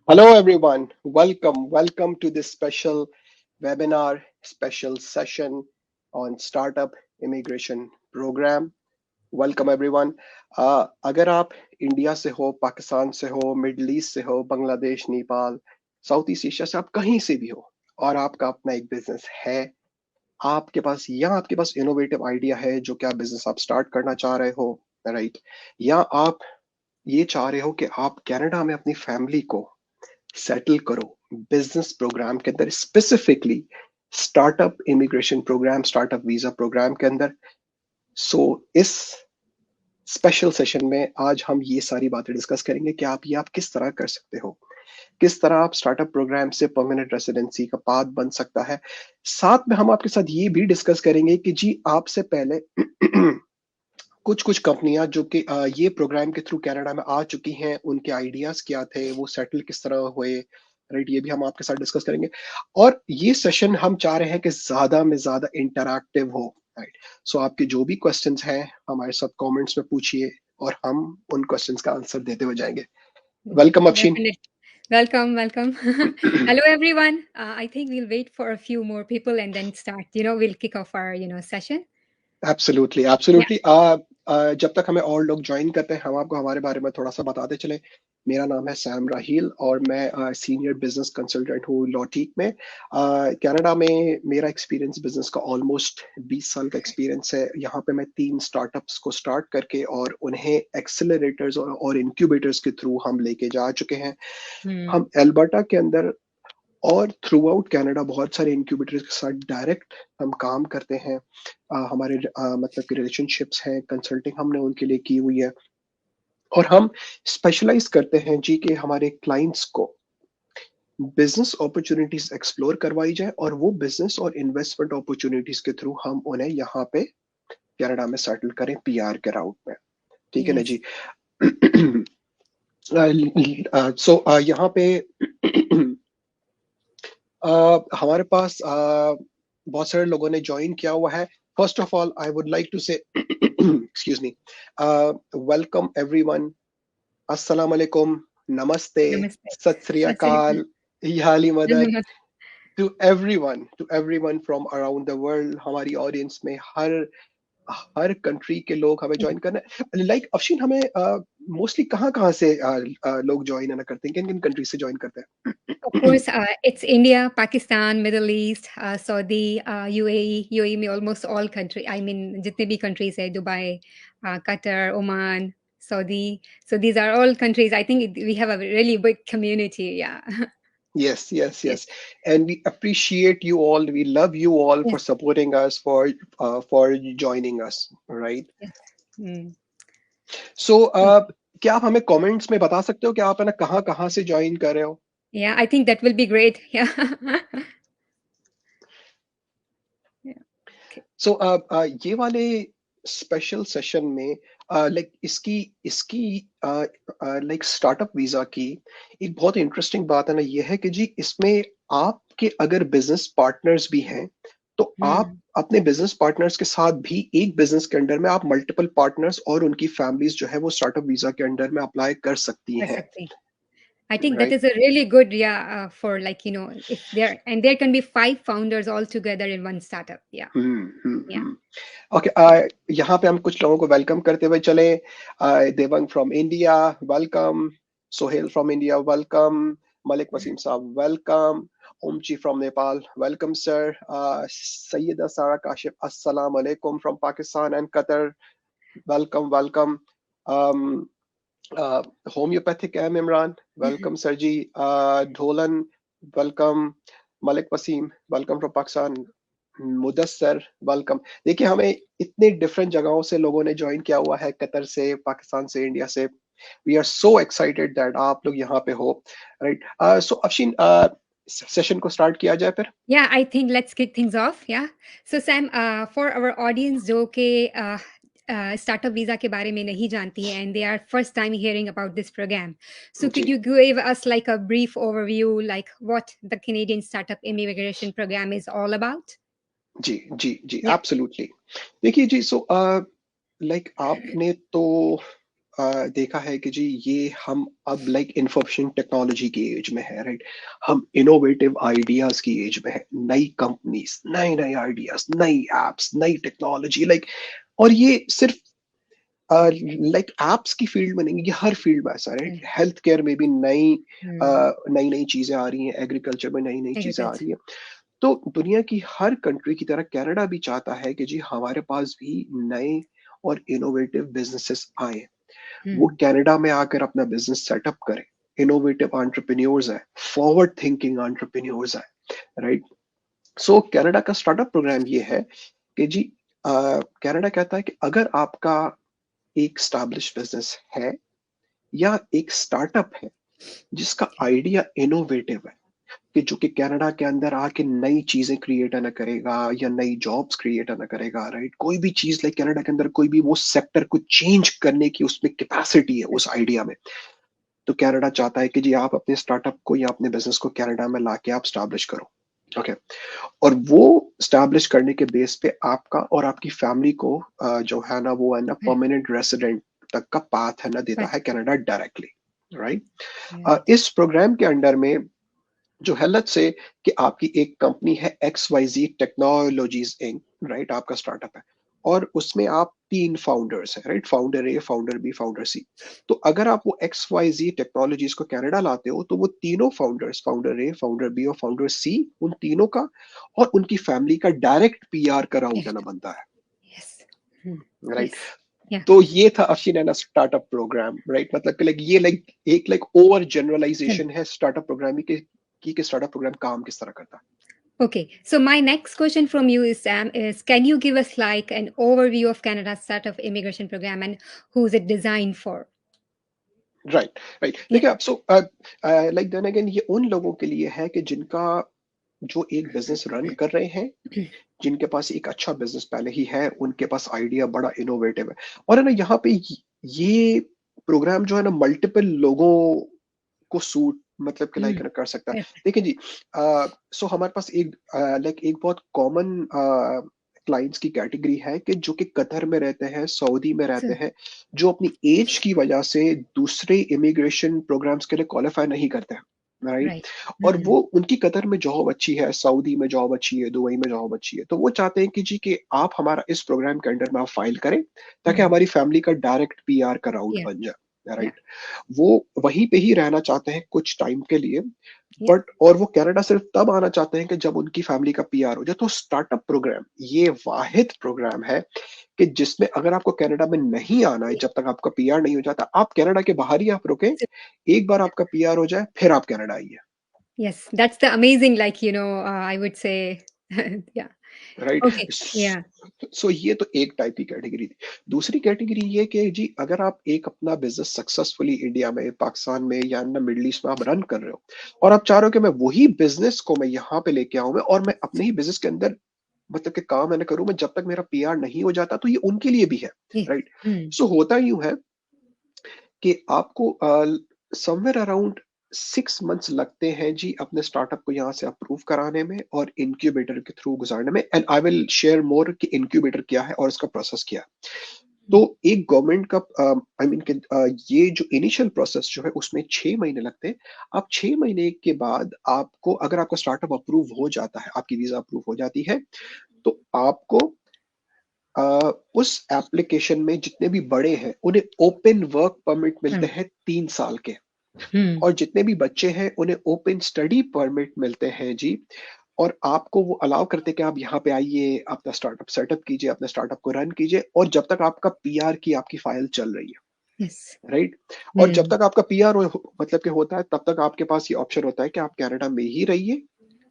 Hello, everyone. Welcome to this special webinar, special session on Startup Immigration Program. Welcome, everyone. अगर आप India से हो, पाकिस्तान से हो, मिडल ईस्ट से हो, Bangladesh, Nepal, south east Asia से आप कहीं से भी हो और आपका अपना एक बिजनेस है, आपके पास इनोवेटिव आइडिया है जो कि आप बिजनेस आप स्टार्ट करना चाह रहे हो, राइट? या आप ये चाह रहे हो कि आप कनाडा में अपनी फैमिली को सेटल करो बिजनेस प्रोग्राम के अंदर, specifically startup immigration program, startup visa program के अंदर। सो इस स्पेशल सेशन में आज हम ये सारी बातें डिस्कस करेंगे कि आप किस तरह कर सकते हो, किस तरह आप स्टार्टअप प्रोग्राम से परमानेंट रेसिडेंसी का पाथ बन सकता है। साथ में हम आपके साथ ये भी डिस्कस करेंगे कि जी आपसे पहले कुछ कुछ कंपनियां जो कि ये प्रोग्राम के थ्रू कनाडा में आ चुकी हैं, उनके आइडियाज क्या थे, वो सेटल किस तरह हुए, राइट? ये भी हम आपके साथ डिस्कस करेंगे। और ये सेशन हम चाह रहे हैं कि ज्यादा में ज्यादा इंटरैक्टिव हो, राइट? सो आपके जो भी क्वेश्चंस हैं हमारे साथ कमेंट्स में पूछिए और हम उन क्वेश्चंस का आंसर देते हुए जाएंगे। Welcome Afsheen. Definitely. Welcome. Hello, everyone. I think we'll wait for a few more people and then start. We'll kick off our, session. Absolutely Yeah. Absolutely. जब तक हमें और लोग ज्वाइन करते हैं, हम आपको हमारे बारे में थोड़ा सा बताते चले। मेरा नाम है सैम राहील और मैं सीनियर बिजनेस कंसल्टेंट हूँ लॉटीक में। कनाडा में मेरा एक्सपीरियंस बिजनेस का ऑलमोस्ट 20 साल का एक्सपीरियंस है। यहाँ पे मैं 3 स्टार्टअप्स को स्टार्ट करके और उन्हें एक्सेलरेटर्स और इंक्यूबेटर्स के थ्रू हम लेके जा चुके हैं। Hmm. हम एल्बर्टा के अंदर और थ्रू आउट कनाडा बहुत सारे इंक्यूबेटर्स के साथ डायरेक्ट हम काम करते हैं। हमारे मतलब कि रिलेशनशिप्स हैं, कंसल्टिंग हमने उनके लिए की हुई है और हम स्पेशलाइज करते हैं जी कि हमारे क्लाइंट्स को बिजनेस अपॉर्चुनिटीज एक्सप्लोर करवाई जाए और वो बिजनेस और इन्वेस्टमेंट अपॉर्चुनिटीज के थ्रू हम उन्हें यहाँ पे कनाडा में सेटल करें पीआर के राउट में। ठीक है ना Yes. जी? सो यहाँ पे हमारे पास बहुत सारे लोगों ने ज्वाइन किया हुआ है। First of all I would like to say excuse me, welcome everyone, अस्सलाम वालेकुम, नमस्ते, Namaste. सत श्री Sat Sri Akal. अकाल, याली मदद Namaste. To everyone from around the world. हमारी ऑडियंस में हर कंट्री के लोग हमें ज्वाइन करना है। लाइक अफशीन, हमें मोस्टली कहाँ कहाँ से लोग ज्वाइन आना करते हैं, किन किन कंट्री से ज्वाइन करते Of हैं? course, it's India, Pakistan, Middle East, Saudi, UAE, UAE में almost all country. I mean, जितने भी countries है, Dubai, Qatar, Oman, Saudi. So these are all countries. I think we have a really big community. Yeah. Yes. Yes. And we appreciate you all. We love you all for Yes. supporting us, for joining us, right? Yes. Mm. So, क्या आप हमें comments में बता सकते हो कि आप है ना कहाँ कहाँ से ज्वाइन कर रहे हो? Yeah, I think that will be great. Yeah. Yeah. Okay. सो ये वाले स्पेशल सेशन में लाइक इसकी इसकी लाइक स्टार्टअप वीजा की एक बहुत इंटरेस्टिंग बात है ना, ये है कि जी इसमें आपके अगर बिजनेस पार्टनर्स भी हैं तो आप Hmm. अपने बिजनेस पार्टनर्स के साथ भी एक बिजनेस के अंडर में आप मल्टीपल पार्टनर्स और उनकी फैमिलीज जो है वो स्टार्टअप वीजा के अंडर में अप्लाई कर सकती That's हैं, something. I think that right? is a really good, yeah, for like, if there, and there can be five founders all together in one startup. Yeah. Yeah. Hmm. Okay, यहाँ पे हम कुछ लोगों को welcome करते हुए चले। Devang from India, welcome. Sohail from India, welcome. Malik Waseem साहब, welcome. Omchi from Nepal, welcome sir. Syeda Sara Kashif, अस्सलाम वालेकुम from Pakistan and Qatar, welcome. Homeopathic M Imran, welcome sir ji. Dholan, welcome. Malik Waseem, welcome from Pakistan. Mudassar, welcome. देखिए, हमें इतने डिफरेंट जगहों से लोगों ने ज्वाइन किया हुआ है, कतर से, पाकिस्तान से, इंडिया से। We are so excited that आप लोग यहाँ पे हो, राइट? सो अफशीन, सेशन को स्टार्ट किया जाए फिर। Yeah, I think let's kick things off. Yeah. So Sam, for our audience जो कि startup visa के बारे में नहीं जानती है and they are first time hearing about this program. So जी could you give us like a brief overview, like what the Canadian Startup Immigration Program is all about? जी, Yeah. एब्सोल्युटली। देखिए जी, सो लाइक आपने तो देखा है कि जी ये हम अब लाइक इंफॉर्मेशन टेक्नोलॉजी की एज में है, राइट? हम इनोवेटिव आइडियाज की एज में है, नई कंपनीज, नए नए आइडियाज, नई एप्स, नई टेक्नोलॉजी, लाइक, और ये सिर्फ लाइक एप्स की फील्ड में नहीं, ये हर फील्ड में ऐसा है, राइट? Correct. हेल्थ केयर में भी नई Hmm. नई नई चीजें आ रही हैं, एग्रीकल्चर में नई नई चीजें आ Agriculture. रही हैं। तो दुनिया की हर कंट्री की तरह कनाडा भी चाहता है कि जी हमारे पास भी नए और इनोवेटिव बिजनेसेस आए, वो Hmm. कनाडा में आकर अपना बिजनेस सेटअप करें। इनोवेटिव एंटरप्रेन्योर्स है, फॉरवर्ड थिंकिंग एंटरप्रेन्योर्स है, राइट? सो कनाडा का स्टार्टअप प्रोग्राम ये है कि जी कनाडा कहता है कि अगर आपका एक स्टैब्लिश बिजनेस है या एक स्टार्टअप है जिसका Okay. आइडिया इनोवेटिव है, कि जो कि कनाडा के अंदर आके नई चीजें क्रिएट ना करेगा या नई जॉब्स क्रिएट ना करेगा, राइट? कोई भी चीज लाइक कनाडा के अंदर कोई भी वो सेक्टर को चेंज करने की उसमें कैपेसिटी है उस आइडिया में, तो कनाडा चाहता है कि जी आप अपने स्टार्टअप को या अपने बिजनेस को कनाडा में लाके आप स्टैब्लिश करो। ओके, और वो स्टैब्लिश करने के बेस पे आपका और आपकी फैमिली को जो है ना वो है ना Yeah. परमानेंट रेसिडेंट तक का पाथ है ना देता But है कनाडा डायरेक्टली, राइट? right. इस प्रोग्राम के अंडर में जो है, लेट्स से कि आपकी एक कंपनी है एक्स वाई जी टेक्नोलॉजीज इंक, राइट? आपका स्टार्टअप है और उसमें आप तीन फाउंडर्स हैं, राइट? फाउंडर ए, फाउंडर बी, फाउंडर सी। तो अगर आप वो एक्स वाई जी टेक्नोलॉजीज को कनाडा लाते हो तो वो तीनों फाउंडर्स, फाउंडर ए, फाउंडर बी और फाउंडर सी, उन तीनों का और उनकी फैमिली का डायरेक्ट पीआर का राउंड Yes. लेना बनता है, Yes. Hmm. Right? Yes. Yeah. तो ये था अफशीन स्टार्टअप प्रोग्राम, राइट? मतलब कि लाइक ये लाइक एक लाइक ओवर Sure. जनरलाइजेशन है स्टार्टअप प्रोग्राम की स्टार्टअप प्रोग्राम काम किस तरह करता है। Okay. So my next question from you is Sam is can you give us like an overview of Canada's startup immigration program and who is it designed for? Right, right, Yeah. देखिए आप, so like then again ये उन लोगों के लिए है कि जिनका जो एक बिजनेस रन कर रहे हैं, जिनके पास एक अच्छा बिजनेस पहले ही है, उनके पास आइडिया बड़ा इनोवेटिव है, और है ना यहाँ पे ये प्रोग्राम जो है ना मल्टीपल लोगों को सूट मतलब कि लाइक Mm. कर सकता है। Perfect. देखिए जी, सो हमारे पास एक लाइक एक बहुत कॉमन क्लाइंट्स की कैटेगरी है कि जो कि कतर में रहते हैं, सऊदी में रहते So हैं, जो अपनी एज की वजह से दूसरे इमिग्रेशन प्रोग्राम्स के लिए क्वालिफाई नहीं करते हैं, राइट? right. और Mm. वो उनकी कतर में जॉब अच्छी है, सऊदी में जॉब अच्छी है, दुबई में जॉब अच्छी है, तो वो चाहते हैं कि जी कि आप हमारा इस प्रोग्राम के अंडर में आप फाइल करें ताकि Mm. हमारी फैमिली का डायरेक्ट पीआर का राउंड Yeah. बन जाए, Yeah. राइट? वो वहीं पे ही रहना चाहते हैं कुछ टाइम के लिए, Yeah. बट और वो कनाडा सिर्फ तब आना चाहते हैं कि जब उनकी फैमिली का पीआर हो जाए। तो स्टार्टअप प्रोग्राम ये वाहिद प्रोग्राम है कि जिसमें अगर आपको कनाडा में नहीं आना है जब तक आपका पीआर नहीं हो जाता, आप कनाडा के बाहर ही आप रुके, So, एक बार आपका पीआर हो जाए फिर आप कनाडा आइए, yes, that's the amazing, like, I would say, yeah. Right? Okay. Yeah. सो ये तो एक टाइप की कैटेगरी थी। दूसरी कैटेगरी ये कि जी अगर आप एक अपना बिजनेस सक्सेसफुली इंडिया में, पाकिस्तान में या ना मिडल ईस्ट में आप रन कर रहे हो और आप चाह रहे हो कि मैं वही बिजनेस को मैं यहाँ पे लेके आऊं मैं और मैं अपने ही बिजनेस के अंदर मतलब कि काम मैंने करूं मैं जब तक मेरा पीआर नहीं हो जाता, तो ये उनके लिए भी है, Yes. राइट? Mm. सो होता यूं है कि आपको समवेयर अराउंड 6 मंथ्स लगते हैं जी अपने स्टार्टअप को यहाँ से अप्रूव कराने में और इंक्यूबेटर के थ्रू गुजारने में, and I will share more कि इंक्यूबेटर क्या है और इसका प्रोसेस क्या है। तो एक गवर्नमेंट का आई मीन ये जो इनिशियल प्रोसेस जो है उसमें 6 महीने लगते हैं। आप 6 महीने के बाद आपको अगर आपका स्टार्टअप अप्रूव हो जाता है, आपकी वीजा अप्रूव हो जाती है, तो आपको उस एप्लीकेशन में जितने भी बड़े हैं उन्हें ओपन वर्क परमिट मिलते Mm. हैं 3 साल के, Mm. और जितने भी बच्चे हैं उन्हें ओपन स्टडी परमिट मिलते हैं जी। और आपको वो अलाउ करते हैं कि आप यहाँ पे आइए, अपना स्टार्टअप सेटअप कीजिए, अपने स्टार्टअप को रन कीजिए, और जब तक आपका पीआर की आपकी फाइल चल रही है, Yes. राइट? और जब Mm. तक आपका पीआर मतलब कि होता है तब तक आपके पास ये ऑप्शन होता है कि आप कनाडा में ही रहिए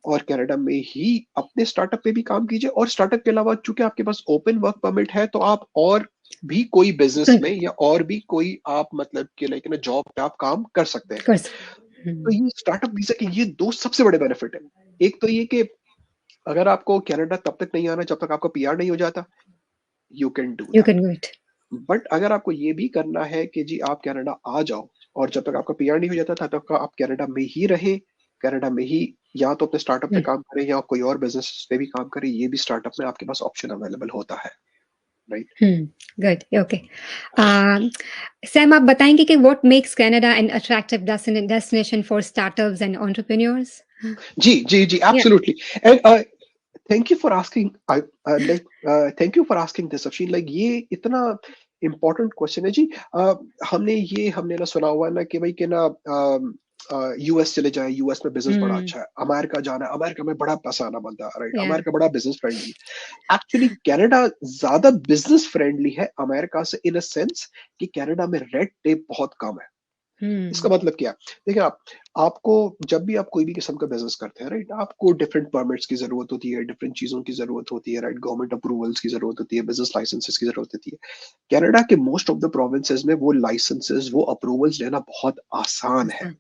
और कनाडा में ही अपने स्टार्टअप पे भी काम कीजिए, और स्टार्टअप के अलावा चूंकि आपके पास ओपन वर्क परमिट है तो आप और भी कोई बिजनेस में Good. या और भी कोई आप मतलब कि लाइक ना जॉब पे आप काम कर सकते हैं। Of course. तो Mm. ये स्टार्टअप वीजा के ये दो सबसे बड़े बेनिफिट है। एक तो ये कि अगर आपको कनाडा तब तक नहीं आना जब तक आपका पीआर नहीं हो जाता, you can do You that. can do it. But अगर आपको ये भी करना है कि जी आप कनाडा आ जाओ और जब तक आपका पीआर नहीं हो जाता तब तक आप कनाडा में ही रहे, कनाडा में ही या तो अपने स्टार्टअप पे Mm. काम करें या कोई और बिजनेस पे भी काम करें, ये भी स्टार्टअप में आपके पास ऑप्शन अवेलेबल होता है। Right. Good. Okay. Um, Sam, आप बताएंगे कि what makes Canada an attractive destination for startups and entrepreneurs? जी जी जी, Yeah. Absolutely. And thank you for asking, like thank you for asking this Afsheen, like ये इतना इम्पोर्टेंट क्वेश्चन है जी। हमने ना सुना हुआ है ना कि भाई कि ना यूएस चले जाए, यूएस में बिजनेस बड़ा Hmm. अच्छा है, अमेरिका जाना है, अमेरिका में बड़ा पैसा आना बनता है, राइट, Yeah. अमेरिका बड़ा बिजनेस फ्रेंडली है। एक्चुअली कनाडा ज्यादा बिजनेस फ्रेंडली है अमेरिका से, इन अ सेंस कि कनाडा में रेड टेप बहुत कम है। इसका Hmm. मतलब क्या? देखिए, आपको जब भी आप कोई भी किस्म का बिजनेस करते हैं, राइट, आपको डिफरेंट परमिट्स की जरूरत होती है, डिफरेंट चीजों की जरूरत होती है, राइट, गवर्नमेंट अप्रूवल्स की जरूरत होती है, बिजनेस लाइसेंसेस की जरूरत होती है। कनाडा के मोस्ट ऑफ द प्रोविंसेस में वो लाइसेंसेस, वो अप्रूवल्स लेना बहुत आसान है। Awesome.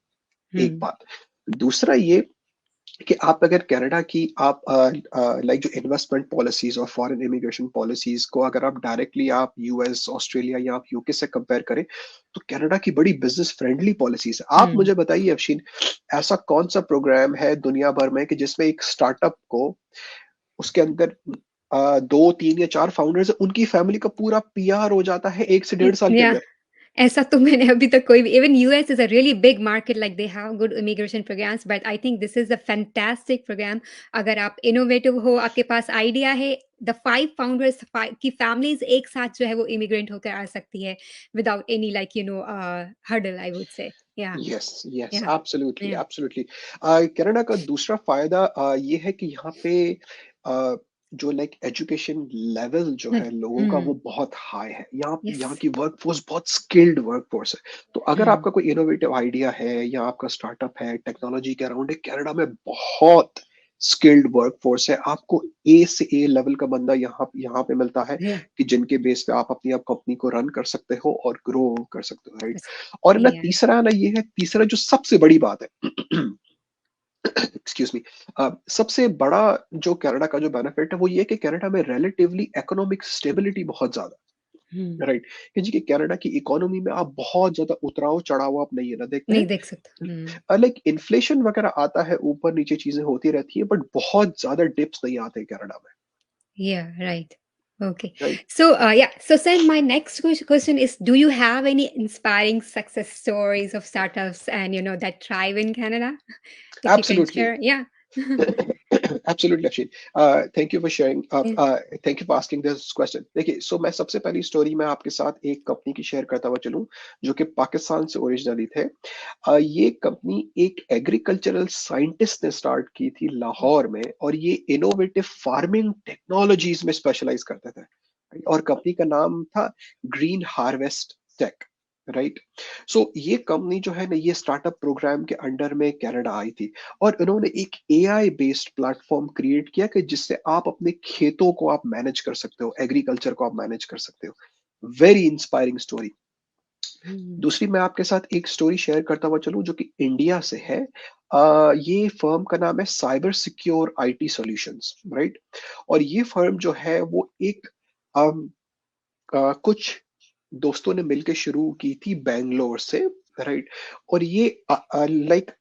एक Hmm. बात। दूसरा ये कि आप अगर कनाडा की आप लाइक जो इन्वेस्टमेंट पॉलिसीज और फॉरेन इमिग्रेशन पॉलिसीज को अगर आप डायरेक्टली आप यूएस, ऑस्ट्रेलिया या आप यूके से कंपेयर करें, तो कनाडा की बड़ी बिजनेस फ्रेंडली पॉलिसीज है। आप Hmm. मुझे बताइए अफशीन, ऐसा कौन सा प्रोग्राम है दुनिया भर में कि जिसमें एक स्टार्टअप को, उसके अंदर 2, 3 या 4 फाउंडर्स, उनकी फैमिली का पूरा पीआर हो जाता है 1 से 1.5 साल के Yeah. अंदर? ऐसा तो मैंने अभी तक कोई भी even US is a really big market like they have good immigration programs but I think this is a fantastic program अगर आप इनोवेटिव हो आपके पास आइडिया है द 5 फाउंडर्स की फैमिलीज एक साथ जो है वो इमिग्रेंट होकर आ सकती है without any like hurdle I would से या यस यस, या एब्सोल्युटली या एब्सोल्युटली। कनाडा का दूसरा फायदा ये है कि यहाँ पे uh, जो लाइक एजुकेशन लेवल जो है लोगों का, वो बहुत हाई है। यहाँ यस यहाँ की वर्कफोर्स बहुत स्किल्ड वर्कफोर्स है। तो अगर आपका कोई इनोवेटिव आइडिया है या आपका स्टार्टअप है टेक्नोलॉजी के अराउंड है, कनाडा में बहुत स्किल्ड वर्कफोर्स है। आपको ए से ए लेवल का बंदा यहाँ यहाँ पे मिलता है, या कि जिनके बेस पे आप अपनी आप कंपनी को रन कर सकते हो और ग्रो कर सकते हो, राइट। और ना या तीसरा ना ये है, तीसरा जो सबसे बड़ी बात है, एक्सक्यूज मी, सबसे बड़ा जो कनाडा का जो बेनिफिट है वो ये है कि कनाडा में रिलेटिवली इकोनॉमिक स्टेबिलिटी बहुत ज्यादा है, राइट। कि जी कि कनाडा की इकोनॉमी में आप बहुत ज्यादा उतराव चढ़ाव आप नहीं है ना देखते नहीं देख सकता हैं। लाइक इन्फ्लेशन वगैरह आता है, ऊपर नीचे चीजें होती रहती है, बट बहुत ज्यादा डिप्स नहीं आते कनाडा में, Yeah, right. Okay. Right. So, yeah. So, Sam, my next question is: do you have any inspiring success stories of startups and that thrive in Canada? If you can absolutely. share, yeah. Absolutely Akshay, thank you for sharing, Yeah. Thank you for asking this question. देखिए, सो मैं सबसे पहली story में आपके साथ एक company की share करता हुआ चलूं, जो कि पाकिस्तान से ओरिजिनली थे। ये कंपनी एक एग्रीकल्चरल साइंटिस्ट ने स्टार्ट की थी लाहौर में, और ये इनोवेटिव फार्मिंग टेक्नोलॉजीज में स्पेशलाइज करते थे, right? और कंपनी का नाम था ग्रीन हार्वेस्ट टेक, राइट। सो ये कंपनी जो है ना, ये स्टार्टअप प्रोग्राम के अंडर में कनाडा आई थी, और इन्होंने एक एआई बेस्ड प्लेटफॉर्म क्रिएट किया कि जिससे आप अपने खेतों को आप मैनेज कर सकते हो, एग्रीकल्चर को आप मैनेज कर सकते हो। Very inspiring story. Mm. दूसरी मैं आपके साथ एक स्टोरी शेयर करता हुआ चलूं, जो कि इंडिया से है। ये फर्म का नाम है cyber secure IT solutions, right. और ये फर्म जो है वो एक कुछ दोस्तों ने मिलकर शुरू की थी बैंगलोर से, राइट। और ये लाइक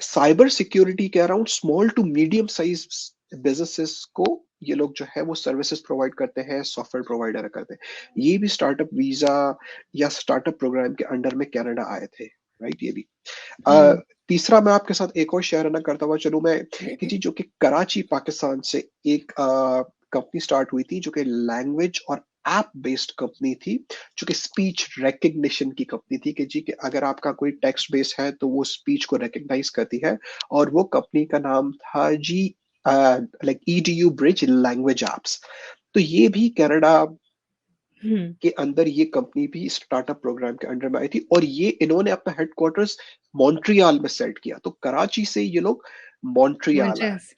साइबर सिक्योरिटी के around small to medium size businesses को ये लोग जो है वो सर्विसेज प्रोवाइड करते हैं, सॉफ्टवेयर प्रोवाइडर करते हैं। ये भी स्टार्टअप वीजा या स्टार्टअप प्रोग्राम के अंडर में कनाडा आए थे, राइट। ये भी अ, Mm. तीसरा मैं आपके साथ एक और शेयर ना करता हुआ चलूं मैं, कि जी जो कि कराची पाकिस्तान से एक कंपनी स्टार्ट हुई थी, जो कि लैंग्वेज और ऐप बेस्ड कंपनी थी, जो कि स्पीच रिकग्निशन की कंपनी थी, कि जी कि अगर आपका कोई टेक्स्ट बेस है तो वो स्पीच को रिकग्नाइज करती है। और वो कंपनी का नाम था जी like EDU Bridge language apps. तो ये भी कनाडा Mm. के अंदर ये कंपनी भी स्टार्टअप प्रोग्राम के अंडर में आई थी, और ये इन्होंने अपना हेडक्वार्टर्स मॉन्ट्रियल में सेट किया। तो कराची से ये लोग मॉन्ट्रियल आए, Montrose.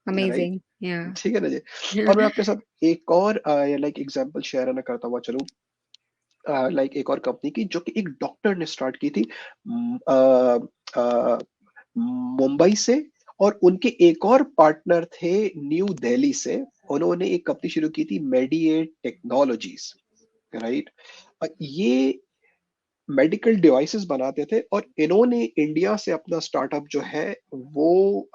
राइट। Amazing. Yeah. ठीक है ना जी। और मैं आपके साथ एक और लाइक एग्जांपल शेयर ना करता हुआ चलूं, लाइक एक और कंपनी की, जो कि एक डॉक्टर ने स्टार्ट की थी मुंबई से, और उनके एक और पार्टनर थे न्यू दिल्ली से। उन्होंने एक कंपनी शुरू की थी मेडिएट टेक्नोलॉजीज, राइट। ये मेडिकल डिवाइसेस बनाते थे, और इन्होंने इंडिया से अपना स्टार्टअप जो है वो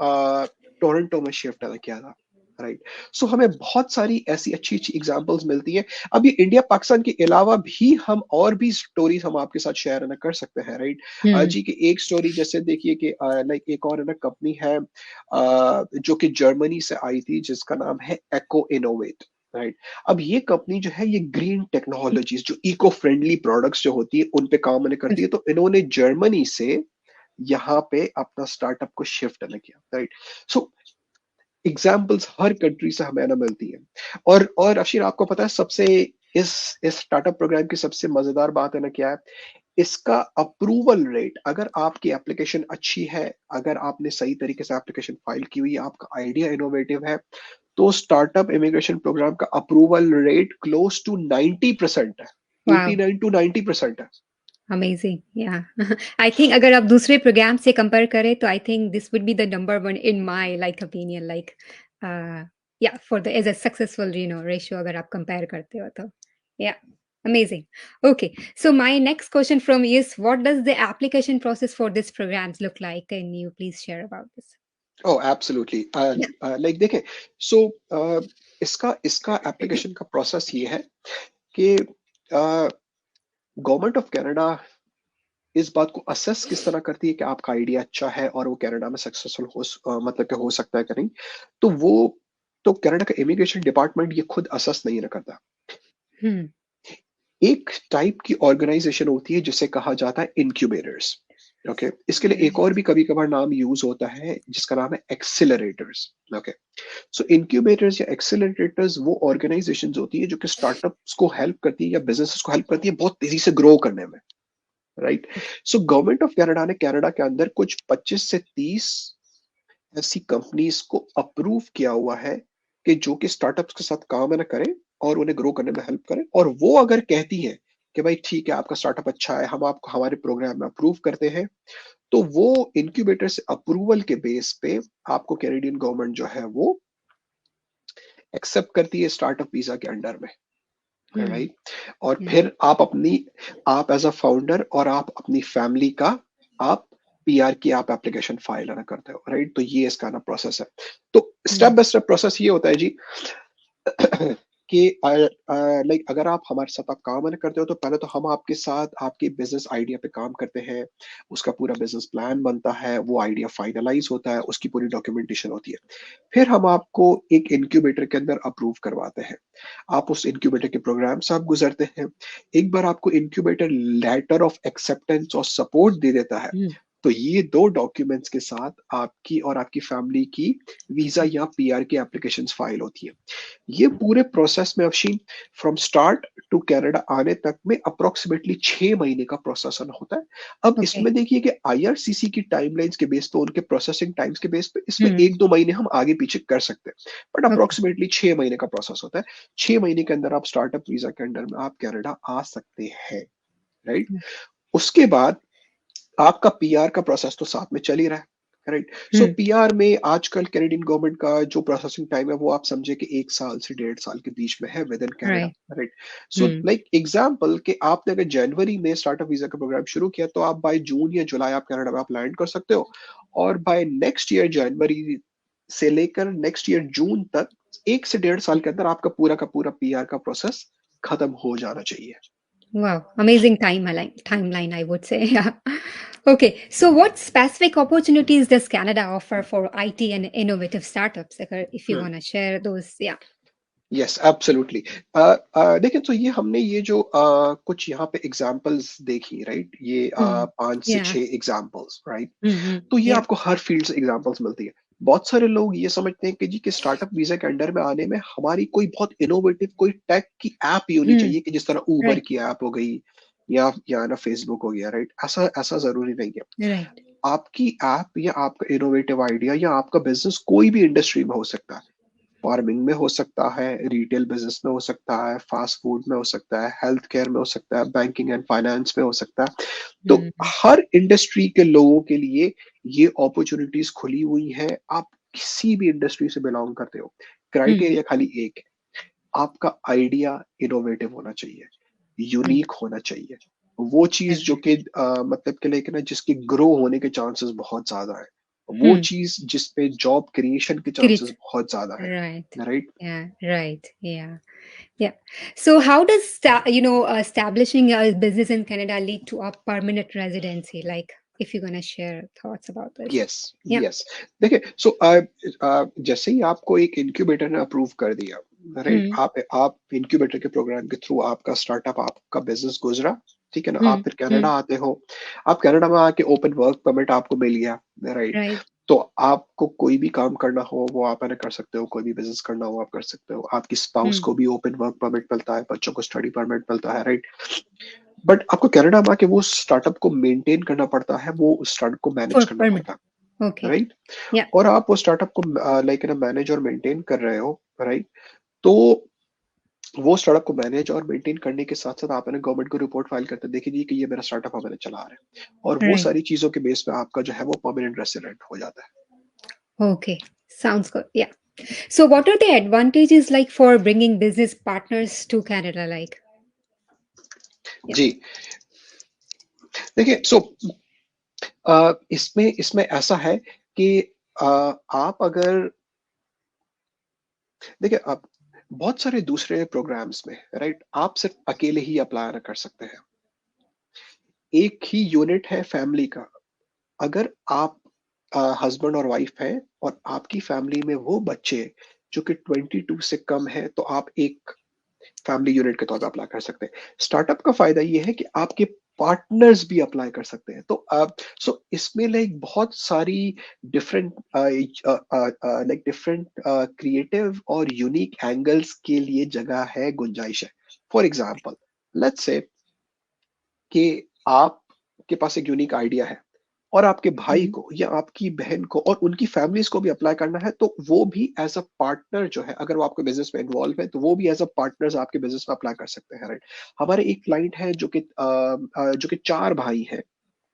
टोरंटो में शिफ्ट किया था, राइट। सो हमें बहुत सारी ऐसी अच्छी अच्छी एग्जांपल्स मिलती हैं। अब ये इंडिया पाकिस्तान के अलावा भी हम और भी स्टोरीज हम आपके साथ शेयर ना कर सकते हैं, राइट। Hmm. जी की एक स्टोरी जैसे देखिए कि लाइक एक और ना कंपनी है जो कि जर्मनी से आई थी, जिसका नाम है एको इनोवेट, राइट। अब ये कंपनी जो है ये ग्रीन टेक्नोलॉजीज, जो इको फ्रेंडली प्रोडक्ट्स जो होती है उन पे काम नहीं करती है, तो इन्होंने जर्मनी से यहाँ पे अपना स्टार्टअप को शिफ्ट न किया, राइट। सो एग्जाम्पल्स हर कंट्री से हमें ना मिलती है। और अफशीर, आपको पता है सबसे इस इस स्टार्टअप प्रोग्राम की सबसे मजेदार बात है ना क्या है, इसका अप्रूवल रेट, अगर आपकी एप्लीकेशन अच्छी है, अगर आपने सही तरीके से एप्लीकेशन फाइल की हुई है, आपका आइडिया इनोवेटिव है, तो स्टार्टअप इमिग्रेशन प्रोग्राम का अप्रूवल रेट क्लोज टू 90% है। Wow. 89 टू 90% है। Amazing. Yeah. I think अगर आप दूसरे प्रोग्राम से कंपेयर करें तो I think this would be the number one in my like opinion like uh, yeah for the as a successful ratio अगर आप compare करते हो तो yeah amazing. Okay, so my next question from you is what does the application process for this programs look like? Can you please share about this? Oh absolutely, Yeah. Like देखें, सो इसका इसका application का process ये है कि government of Canada इस बात को असेस किस तरह करती है कि आपका आइडिया अच्छा है और वो कनाडा में सक्सेसफुल मतलब कि हो सकता है कि नहीं। तो वो तो कनाडा का इमिग्रेशन डिपार्टमेंट ये खुद असेस नहीं ना करता। Hmm. एक टाइप की ऑर्गेनाइजेशन होती है जिसे कहा जाता है इंक्यूबेटर्स। ओके, इसके लिए एक Right. और भी कभी कभार नाम यूज होता है जिसका नाम है एक्सिलरेटर्स। ओके, सो इंक्यूबेटर्स या एक्सिलरेटर्स वो ऑर्गेनाइजेशंस होती है जो कि स्टार्टअप्स को हेल्प करती है या बिजनेसेस को हेल्प करती है बहुत तेजी से ग्रो करने में, right. So government of Canada ने कनाडा के अंदर कुछ 25 से 30 ऐसी कंपनीज को अप्रूव किया हुआ है कि जो कि स्टार्टअप्स के साथ काम न करें और उन्हें ग्रो करने में हेल्प करें, और वो अगर कहती है कि भाई ठीक है आपका स्टार्टअप अच्छा है, हम आपको हमारे प्रोग्राम में अप्रूव करते हैं, तो वो इनक्यूबेटर से अप्रूवल के बेस पे आपको कैनेडियन गवर्नमेंट जो है वो एक्सेप्ट करती है स्टार्टअप वीजा के अंडर में, Hmm. राइट। और Yeah. फिर आप एज अ फाउंडर और आप अपनी फैमिली का आप पीआर की आप एप्लीकेशन फाइल ना करते हो, राइट। तो ये इसका ना प्रोसेस है। तो step Hmm. By step process ये होता है जी कि लाइक अगर आप हमारे साथ आप काम नहीं करते हो, तो पहले तो हम आपके साथ आपके बिजनेस आइडिया पे काम करते हैं, उसका पूरा बिजनेस प्लान बनता है, वो आइडिया फाइनलाइज होता है, उसकी पूरी डॉक्यूमेंटेशन होती है। फिर हम आपको एक इंक्यूबेटर के अंदर अप्रूव करवाते हैं, आप उस इंक्यूबेटर के प्रोग्राम से आप गुजरते हैं। एक बार आपको इंक्यूबेटर लेटर ऑफ एक्सेप्टेंस और सपोर्ट दे देता है, Hmm. तो ये दो डॉक्यूमेंट्स के साथ आपकी और आपकी फैमिली की वीजा या पीआर की एप्लीकेशन फाइल होती है। ये पूरे प्रोसेस में Afsheen, from start to Canada आने तक में अप्रोक्सीमेटली 6 महीने का प्रोसेस होता है। अब Okay. इसमें देखिए कि आईआरसीसी की टाइमलाइंस के बेस पे, उनके प्रोसेसिंग टाइम्स के बेस पे इसमें Hmm. 1-2 महीने हम आगे पीछे कर सकते हैं, बट Okay. अप्रोक्सीमेटली 6 महीने का प्रोसेस होता है। 6 महीने के अंदर आप स्टार्टअप वीजा के अंडर में आप कनाडा आ सकते हैं, राइट। उसके बाद आपका पीआर का प्रोसेस तो साथ में चल ही रहा है, राइट। सो Hmm. पीआर में आजकल कैनेडियन गवर्नमेंट का जो प्रोसेसिंग टाइम है वो आप समझे कि 1 साल से 1.5 साल के बीच में है with in Canada, Right. Right. So Hmm. Like example कि आपने अगर जनवरी में स्टार्टअप वीजा का प्रोग्राम शुरू किया, तो आप बाय जून या जुलाई आप कनाडा में आप लैंड कर सकते हो, और बाय नेक्स्ट ईयर जनवरी से लेकर नेक्स्ट ईयर जून तक 1 से 1.5 साल के अंदर आपका पूरा का पूरा पीआर का प्रोसेस खत्म हो जाना चाहिए। Wow, amazing timeline, I would say. Yeah. Okay, so what specific opportunities does Canada offer for IT and innovative startups? If you hmm, want to share those, yeah. Yes absolutely. देखिए, तो ये हमने ये जो कुछ यहाँ पे एग्जांपल्स देखी, राइट, ये Mm. 5 से Yeah. 6 examples, right. Mm-hmm. तो ये Yeah. आपको हर फील्ड से एग्जांपल्स मिलती है। बहुत सारे लोग ये समझते हैं कि जी कि स्टार्टअप वीजा के अंडर में आने में हमारी कोई बहुत इनोवेटिव कोई टेक की ऐप ही होनी Mm. चाहिए, कि जिस तरह उबर Right. की ऐप हो गई या ना फेसबुक हो गया, राइट। ऐसा ऐसा जरूरी नहीं है। Right. आपकी ऐप या आपका इनोवेटिव आइडिया या आपका बिजनेस कोई भी इंडस्ट्री में हो सकता है। फार्मिंग में हो सकता है, रिटेल बिजनेस में हो सकता है, फास्ट फूड में हो सकता है, हेल्थ केयर में हो सकता है, बैंकिंग एंड फाइनेंस में हो सकता है। तो Mm-hmm. हर इंडस्ट्री के लोगों के लिए ये अपॉर्चुनिटीज खुली हुई है। आप किसी भी इंडस्ट्री से बिलोंग करते हो, Mm-hmm. क्राइटेरिया खाली एक है, आपका आइडिया इनोवेटिव होना चाहिए, यूनिक होना चाहिए, वो चीज जो Right. कि मतलब के लिए कि ना जिसके ग्रो होने के चांसेस बहुत ज्यादा है, वो Hmm. चीज जिसपे जॉब क्रिएशन के चांसेस Correct. बहुत ज्यादा है, Right. Right? Yeah. Right. Yeah. Yeah. So, how does establishing a business in Canada lead to a permanent residency? Like, if you're gonna share thoughts about this. Yes, Yeah. Yes. देखिए, सो जैसे ही आपको एक incubator ने approve कर दिया, right, Hmm. आप incubator के programme के थ्रू आपका स्टार्टअप, आपका बिजनेस गुजरा, ठीक है ना, Hmm. आप फिर Hmm. कनाडा आते हो, आप कनाडा में आके ओपन वर्क परमिट आपको मिल गया, राइट? Right. तो आपको कोई भी काम करना हो वो आप है ना कर सकते हो, कोई भी बिजनेस करना हो आप कर सकते हो, आपकी स्पाउस Hmm. को भी ओपन वर्क परमिट मिलता है, बच्चों को स्टडी परमिट मिलता है, राइट? बट आपको कनाडा में आके वो स्टार्टअप को मेंटेन करना पड़ता है, वो स्टार्टअप को मैनेज For करना permanent. पड़ता है, Okay. राइट? Yeah. और आप वो स्टार्टअप को लाइक ना मैनेज और मेंटेन कर रहे हो, राइट? तो वो स्टार्टअप को मैनेज और मेंटेन करने के साथ साथ आप है ना गवर्नमेंट को रिपोर्ट फाइल करते हैं, देखिए जी कि ये मेरा स्टार्टअप है, मैंने चला रहा है, और वो Right. सारी चीजों के बेस पे आपका जो है वो परमानेंट रेसिडेंट हो जाता है। Okay. Sounds good. Yeah. So, what are the advantages like for bringing business partners to Canada? Like, yeah. जी, देखिए, सो इसमें इसमें ऐसा है कि आप अगर देखिए, आप बहुत सारे दूसरे प्रोग्राम्स में, राइट, आप सिर्फ अकेले ही अप्लाई कर सकते हैं। एक ही यूनिट है फैमिली का। अगर आप हस्बैंड और वाइफ हैं और आपकी फैमिली में वो बच्चे जो कि 22 से कम है, तो आप एक फैमिली यूनिट के तौर पे अप्लाई कर सकते हैं। स्टार्टअप का फायदा ये है कि आपके पार्टनर्स भी अप्लाई कर सकते हैं, तो आप सो इसमें लाइक बहुत सारी डिफरेंट लाइक डिफरेंट क्रिएटिव और यूनिक एंगल्स के लिए जगह है, गुंजाइश है। फॉर एग्जाम्पल, लेट्स से कि आपके पास एक यूनिक आइडिया है और आपके भाई Mm. को या आपकी बहन को और उनकी फैमिलीज को भी अप्लाई करना है, तो वो भी एज अ पार्टनर जो है, अगर वो आपके बिजनेस में इन्वॉल्व है, तो वो भी एज अ पार्टनर्स आपके बिजनेस में अप्लाई कर सकते हैं, राइट? हमारे एक क्लाइंट है जो कि चार भाई है,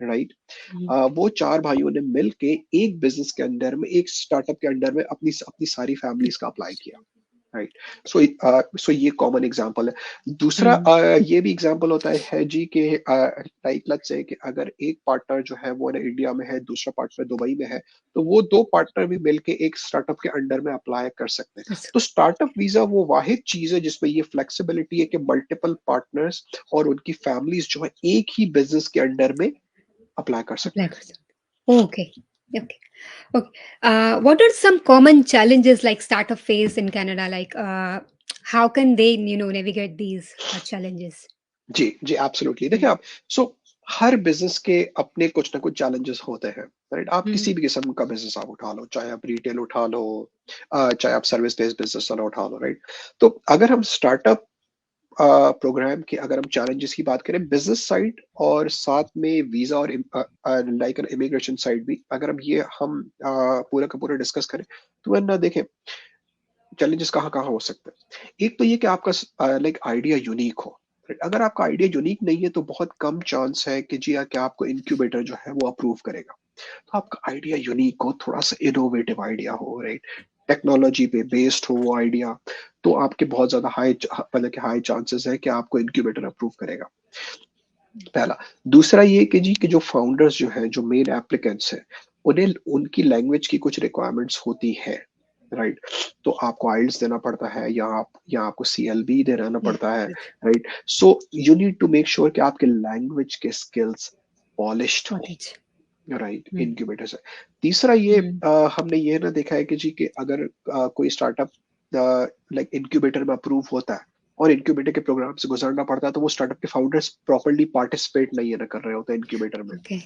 राइट? Mm. वो चार भाइयों ने मिल के एक बिजनेस के अंडर में, एक स्टार्टअप के अंडर में अपनी अपनी सारी फैमिलीज का अप्लाई किया, राइट? सो ये कॉमन एग्जांपल है। दूसरा Mm. ये भी एग्जांपल होता है जी कि लाइक लेट्स से कि अगर एक पार्टनर जो है वो ना इंडिया में है, दूसरा पार्टनर दुबई में है, तो वो दो पार्टनर भी मिलके एक स्टार्टअप के अंडर में अप्लाई कर सकते हैं। That's तो स्टार्टअप वीजा वो वाहिद चीज है जिसमें ये फ्लेक्सिबिलिटी है कि मल्टीपल पार्टनर्स और उनकी फैमिलीज जो है एक ही बिजनेस के अंडर में अप्लाई कर सकते apply हैं। person. Okay. Okay. Okay. What are some common challenges like startup face in Canada? Like, how can they, navigate these challenges? जी, जी, एब्सोल्युटली। Mm. देखिए आप, सो हर बिज़नेस के अपने कुछ ना कुछ चैलेंजेस होते हैं, राइट? आप Mhm. किसी भी किस्म का बिज़नेस आप उठा लो, चाहे आप रिटेल उठा लो, चाहे आप सर्विस बेस्ड बिज़नेस वाला उठा लो, राइट? तो अगर हम स्टार्टअप प्रोग्राम के अगर हम चैलेंजेस की बात करें बिज़नेस साइड और साथ में वीज़ा और लाइक इमिग्रेशन साइड भी, अगर हम पूरा का पूरा डिस्कस करें, तो वरना देखें चैलेंजेस कहाँ-कहाँ हो सकते हैं। एक तो ये कि आपका लाइक आइडिया यूनिक हो। अगर आपका आइडिया यूनिक नहीं है तो बहुत कम चांस है कि जी कि आपको इंक्यूबेटर जो है वो अप्रूव करेगा। तो आपका आइडिया यूनिक हो, थोड़ा-सा इनोवेटिव आइडिया हो, राइट? टेक्नोलॉजी पे बेस्ड हो वो आइडिया, तो आपके बहुत ज़्यादा मतलब कि हाई चांसेस है कि आपको इंक्यूबेटर अप्रूव करेगा, पहला। दूसरा ये कि जी कि जो फाउंडर्स जो हैं, जो मेन एप्लीकेंट्स हैं, उन्हें उनकी लैंग्वेज की कुछ रिक्वायरमेंट्स होती है, राइट? तो आपको आइल्स देना पड़ता है या आपको सीएलबी दे रहना Yeah. पड़ता है, Good. Right? So you need to make sure कि आपके लैंग्वेज के स्किल्स पॉलिश्ड हो, Cottage. राइट? Mm. इनक्यूबेटर से। तीसरा ये Mm. हमने ये ना देखा है कि जी कि अगर कोई स्टार्टअप लाइक इनक्यूबेटर में अप्रूव होता है और इनक्यूबेटर के प्रोग्राम से गुजरना पड़ता है, तो वो स्टार्टअप के फाउंडर्स प्रॉपर्ली पार्टिसिपेट नहीं है ना कर रहे होते इनक्यूबेटर में। Okay.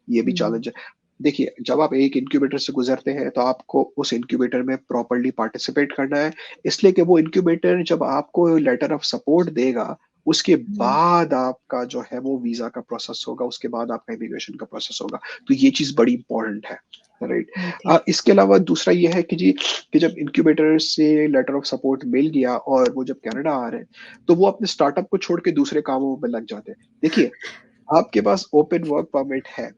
ये भी Mm. चैलेंज है। देखिए, जब आप एक इनक्यूबेटर से गुजरते हैं तो आपको उस इनक्यूबेटर में प्रॉपर्ली पार्टिसिपेट करना है, इसलिए कि वो इनक्यूबेटर जब आपको लेटर ऑफ सपोर्ट देगा, उसके Mm. बाद आपका जो है वो वीजा का प्रोसेस होगा, उसके बाद आपका इमिग्रेशन का प्रोसेस होगा। तो ये चीज बड़ी इंपॉर्टेंट है, राइट? Okay. इसके अलावा दूसरा ये है कि जी कि जब इनक्यूबेटर से लेटर ऑफ सपोर्ट मिल गया और वो जब कनाडा आ रहे हैं, तो वो अपने स्टार्टअप को छोड़ के दूसरे कामों में लग जाते हैं। देखिए, आपके पास ओपन वर्क परमिट है,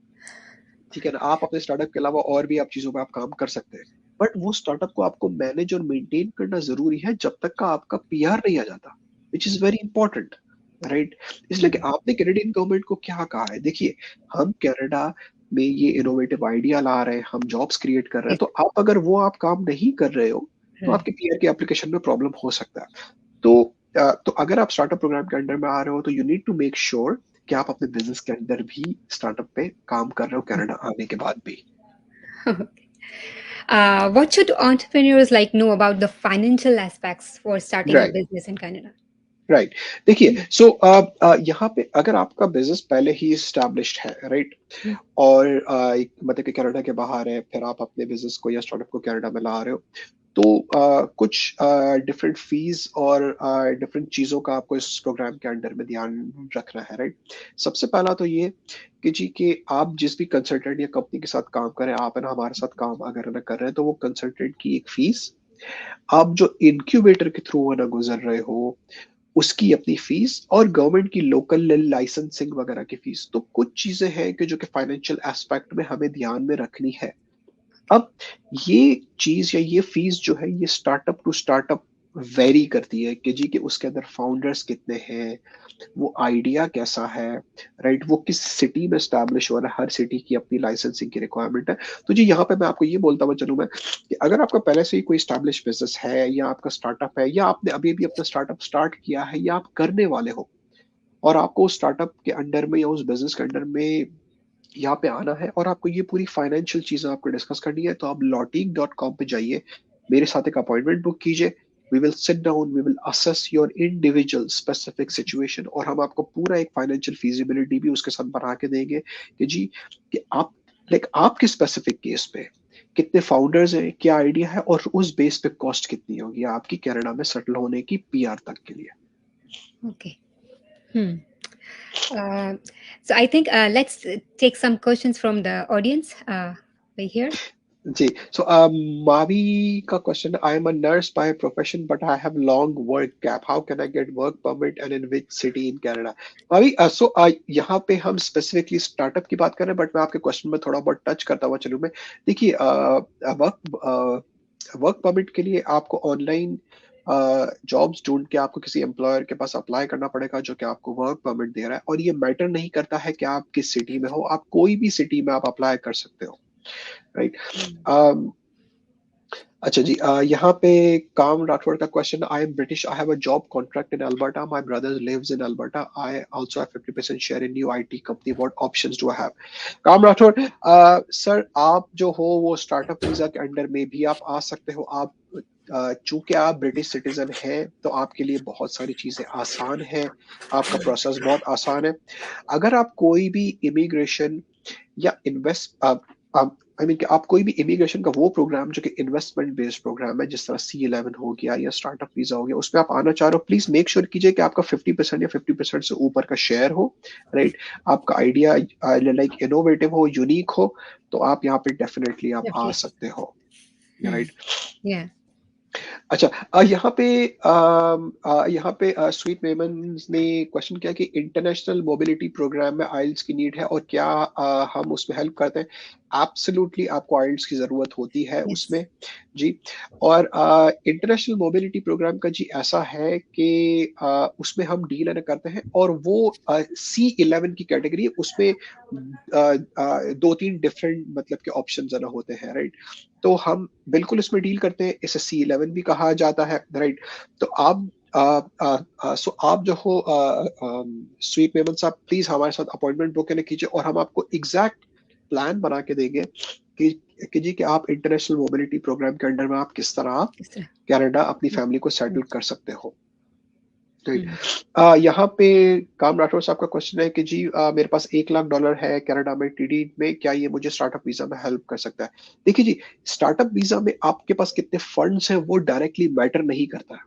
ठीक है ना? आप अपने स्टार्टअप के अलावा और भी आप चीज़ों पे आप काम कर सकते हैं। बट वो स्टार्टअप को आपको मैनेज और मेंटेन करना ज़रूरी है जब तक का आपका पीआर नहीं आ जाता, which is very important, right? इसलिए कि Mm. आपने कैनेडियन गवर्नमेंट को क्या कहा है, देखिए, हम कनाडा में ये इनोवेटिव आइडिया ला रहे हैं, हम जॉब्स क्रिएट कर रहे हैं, तो आप अगर वो आप काम नहीं कर रहे हो तो Right. आपके पीआर की एप्लीकेशन में प्रॉब्लम हो सकता है। तो तो अगर आप स्टार्टअप प्रोग्राम के अंडर में आ रहे हो तो you need to make sure कि आप अपने बिजनेस के अंदर भी स्टार्टअप पे काम कर रहे हो कनाडा आने के बाद भी। Okay. What should entrepreneurs like know about the financial aspects for starting a right, business in Canada? Right. देखिए, सो यहाँ पे अगर आपका बिजनेस पहले ही स्टैब्लिश्ड है, राइट, और मतलब कि कनाडा के बाहर है, फिर आप अपने बिजनेस को या स्टार्टअप को कनाडा में ला रहे हो, तो कुछ डिफरेंट फीस और डिफरेंट चीज़ों का आपको इस प्रोग्राम के अंडर में ध्यान रखना है, राइट। सबसे पहला तो ये कि जी कि आप जिस भी कंसल्टेंट या कंपनी के साथ काम करें, आप है ना हमारे साथ काम अगर ना कर रहे हैं, तो वो कंसल्टेंट की एक फीस, आप जो इनक्यूबेटर के थ्रू है ना गुजर रहे हो उसकी अपनी फीस, और गवर्नमेंट की लोकल लाइसेंसिंग वगैरह की फीस। तो कुछ चीजें हैं कि जो कि फाइनेंशियल एस्पेक्ट में हमें ध्यान में रखनी है। अब ये चीज या ये फीस जो है ये स्टार्टअप टू स्टार्टअप वेरी करती है कि जी कि उसके अंदर फाउंडर्स कितने हैं, वो आइडिया कैसा है, राइट, वो किस सिटी में स्टैब्लिश हो रहा है, हर सिटी की अपनी लाइसेंसिंग की रिक्वायरमेंट है। तो जी यहाँ पे मैं आपको ये बोलता हुआ चलूँ मैं कि अगर आपका पहले से ही कोई स्टैब्लिश बिजनेस है या आपका स्टार्टअप है या आपने अभी भी अपना स्टार्टअप स्टार्ट किया है या आप करने वाले हो, और आपको उस स्टार्टअप के अंडर में या उस बिजनेस के अंडर में यहाँ पे आना है और आपको ये पूरी फाइनेंशियल चीजें आपको डिस्कस करनी है, तो आप lawteak.com पे जाइए, मेरे साथ एक अपॉइंटमेंट बुक कीजिए। We will sit down, we will assess your individual specific situation, और हम आपको पूरा एक फाइनेंशियल फीजिबिलिटी भी उसके साथ बना के देंगे कि जी कि आप लाइक आपके स्पेसिफिक केस पे कितने फाउंडर्स हैं, क्या आइडिया है, और उस बेस पे कॉस्ट कितनी होगी आपकी कनाडा में सेटल होने की पीआर तक के लिए। Okay. Hmm. Uh, so I think let's take some questions from the audience right here. Ji, so Mavi का question, I am a nurse by profession but I have long work gap, how can I get work permit and in which city in Canada. Mavi, so यहाँ पे हम specifically startup की बात कर रहे हैं, but मैं आपके क्वेश्चन में थोड़ा बहुत टच करता हुआ चलूँ मैं। देखिए, वर्क परमिट के लिए आपको ऑनलाइन जॉब्स ढूंढ के आपको किसी एम्प्लॉयर के पास अप्लाई करना पड़ेगा जो कि आपको वर्क परमिट दे रहा है, और ये मैटर नहीं करता है कि आप किस सिटी में हो, आप कोई भी सिटी में आप अप्लाई कर सकते हो, राइट। अच्छा जी, यहाँ पे काम राठौड़ का question, I am British, I have a job contract in Alberta, my brother lives in Alberta, I also have 50% share in new IT company, what options do I have. काम Rathore, sir आप जो हो वो स्टार्टअप वीजा के under में भी आप आ सकते हो। आप चूंकि आप ब्रिटिश सिटीजन हैं तो आपके लिए बहुत सारी चीजें आसान हैं, आपका प्रोसेस बहुत आसान है। अगर आप कोई भी इमिग्रेशन या इन्वेस्ट आई मीन कि आप कोई भी इमिग्रेशन का वो प्रोग्राम जो कि इन्वेस्टमेंट बेस्ड प्रोग्राम है, जिस तरह C11 हो गया या स्टार्टअप वीजा हो गया, उसमें आप आना चाह रहे हो, प्लीज मेक श्योर कीजिए कि आपका 50% या 50% से ऊपर का शेयर हो, राइट। आपका आइडिया लाइक इनोवेटिव हो, यूनिक हो, तो आप यहाँ पे डेफिनेटली आप आ Definitely. सकते हो, Hmm. राइट। Yeah. अच्छा, यहाँ पे स्वीट मेमन्स ने क्वेश्चन किया कि इंटरनेशनल मोबिलिटी प्रोग्राम में आइल्स की नीड है और क्या हम उसमें हेल्प करते हैं। एब्सोल्युटली आपको आइल्स की जरूरत होती है Yes. उसमें, जी। और इंटरनेशनल मोबिलिटी प्रोग्राम का जी ऐसा है कि उसमें हम डील है करते हैं, और वो C11 की कैटेगरी है, उसमें दो तीन डिफरेंट मतलब के ऑप्शन ना होते हैं, राइट। तो हम बिल्कुल इसमें डील करते हैं, इसे C11 भी कहा जाता है, राइट। तो आप सो आप जो हो स्वीट मेमन साहब, प्लीज हमारे साथ अपॉइंटमेंट बुक कीजिए, और हम आपको एग्जैक्ट प्लान बना के देंगे कि जी कि आप इंटरनेशनल मोबिलिटी प्रोग्राम के अंडर में आप किस तरह आप Yes, sir. कनाडा अपनी Hmm. फैमिली को सेटल Hmm. कर सकते हो, राइट। Hmm. यहाँ पे काम राठौर साहब का क्वेश्चन है कि जी मेरे पास $1 लाख है कनाडा में टीडी में, क्या ये मुझे स्टार्टअप वीजा में हेल्प कर सकता है। देखिए जी, स्टार्टअप वीजा में आपके पास कितने फंड्स हैं वो डायरेक्टली मैटर नहीं करता है।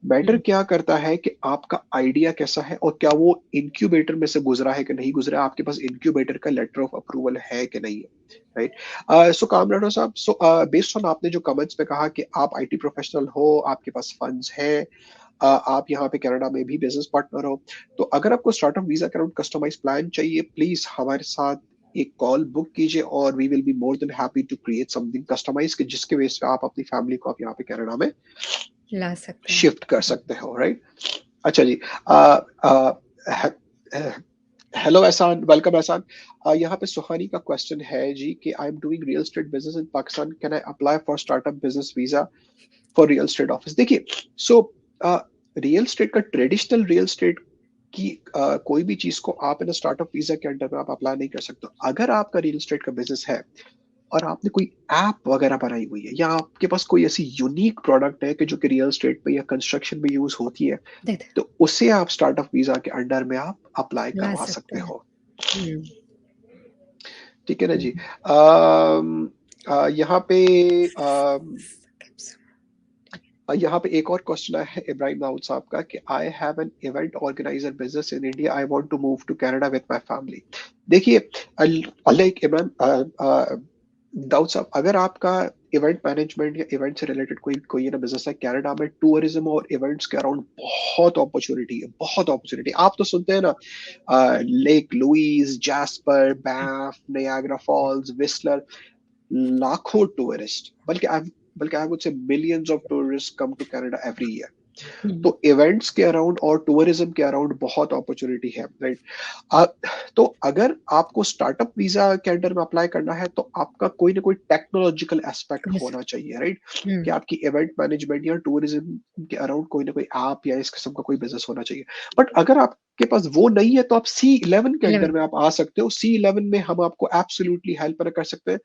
Matter Hmm. क्या करता है कि आपका आइडिया कैसा है और क्या वो इंक्यूबेटर में से गुजरा है कि नहीं गुजरा है, आपके पास इंक्यूबेटर का लेटर ऑफ अप्रूवल है कि नहीं है, राइट। सो काम राठौर साहब, सो बेस्ड ऑन आपने जो कमेंट्स में कहा कि आप आईटी प्रोफेशनल हो, आपके पास फंड्स हैं, आप यहाँ पे कनाडा में भी बिजनेस पार्टनर हो, तो अगर आपको स्टार्टअप वीजा के अराउंड कस्टमाइज प्लान चाहिए, प्लीज हमारे साथ एक कॉल बुक कीजिए, और we will be more than happy to create something customize कि जिसके बेस पे आप अपनी फैमिली को आप यहाँ पे कनाडा में ला सकते हैं। शिफ्ट कर सकते हो, राइट। अच्छा जी, आ, आ, हेलो एहसान, वेलकम एहसान। यहाँ पे सुहानी का क्वेश्चन है जी कि I am doing real estate business in Pakistan, can I apply for startup business visa for real estate office? देखिए, सो रियल एस्टेट का ट्रेडिशनल रियल एस्टेट की कोई भी चीज को आप इन स्टार्टअप वीजा के अंडर में आप अप्लाई नहीं कर सकते। अगर आपका रियल एस्टेट का बिजनेस है और आपने कोई ऐप वगैरह बनाई हुई है या आपके पास कोई ऐसी यूनिक प्रोडक्ट है कि जो कि रियल एस्टेट में या कंस्ट्रक्शन में यूज होती है, देख तो उसे आप स्टार्टअप वीजा के अंडर में आप अप्लाई ला करवा सकते सकते हैं। हो। हम्म, ठीक है ना जी। हम्म। यहाँ पे यहाँ पे एक और क्वेश्चन आया है इब्राहिम दाऊद साहब का कि I have an event organizer business in India, I want to move to Canada with my family. देखिए, लाइक इब्राहिम दाऊद साहब, अगर आपका इवेंट मैनेजमेंट या इवेंट से रिलेटेड कोई कोई ना बिजनेस है, कनाडा में टूरिज्म और इवेंट्स के अराउंड बहुत अपॉर्चुनिटी है, बहुत अपॉर्चुनिटी। आप तो सुनते हैं ना, Lake Louise, Jasper, Banff, Niagara Falls, Whistler, लाखों टूरिस्ट, बल्कि I would say millions of tourist come to Canada every year. Hmm, तो इवेंट्स के अराउंड और टूरिज्म के अराउंड बहुत अपॉर्चुनिटी है, राइट। तो अगर आपको स्टार्टअप वीजा के अंडर में अप्लाई करना है तो आपका कोई ना कोई टेक्नोलॉजिकल एस्पेक्ट yes, होना चाहिए, राइट। हम्म, कि आपकी इवेंट मैनेजमेंट या टूरिज्म के अराउंड कोई ना कोई ऐप या इस किस्म का कोई बिजनेस होना चाहिए। बट अगर आपके पास वो नहीं है तो आप C11 के अंडर 11। में आप आ सकते हो। C11 में हम आपको एब्सोल्युटली हेल्प कर सकते हैं।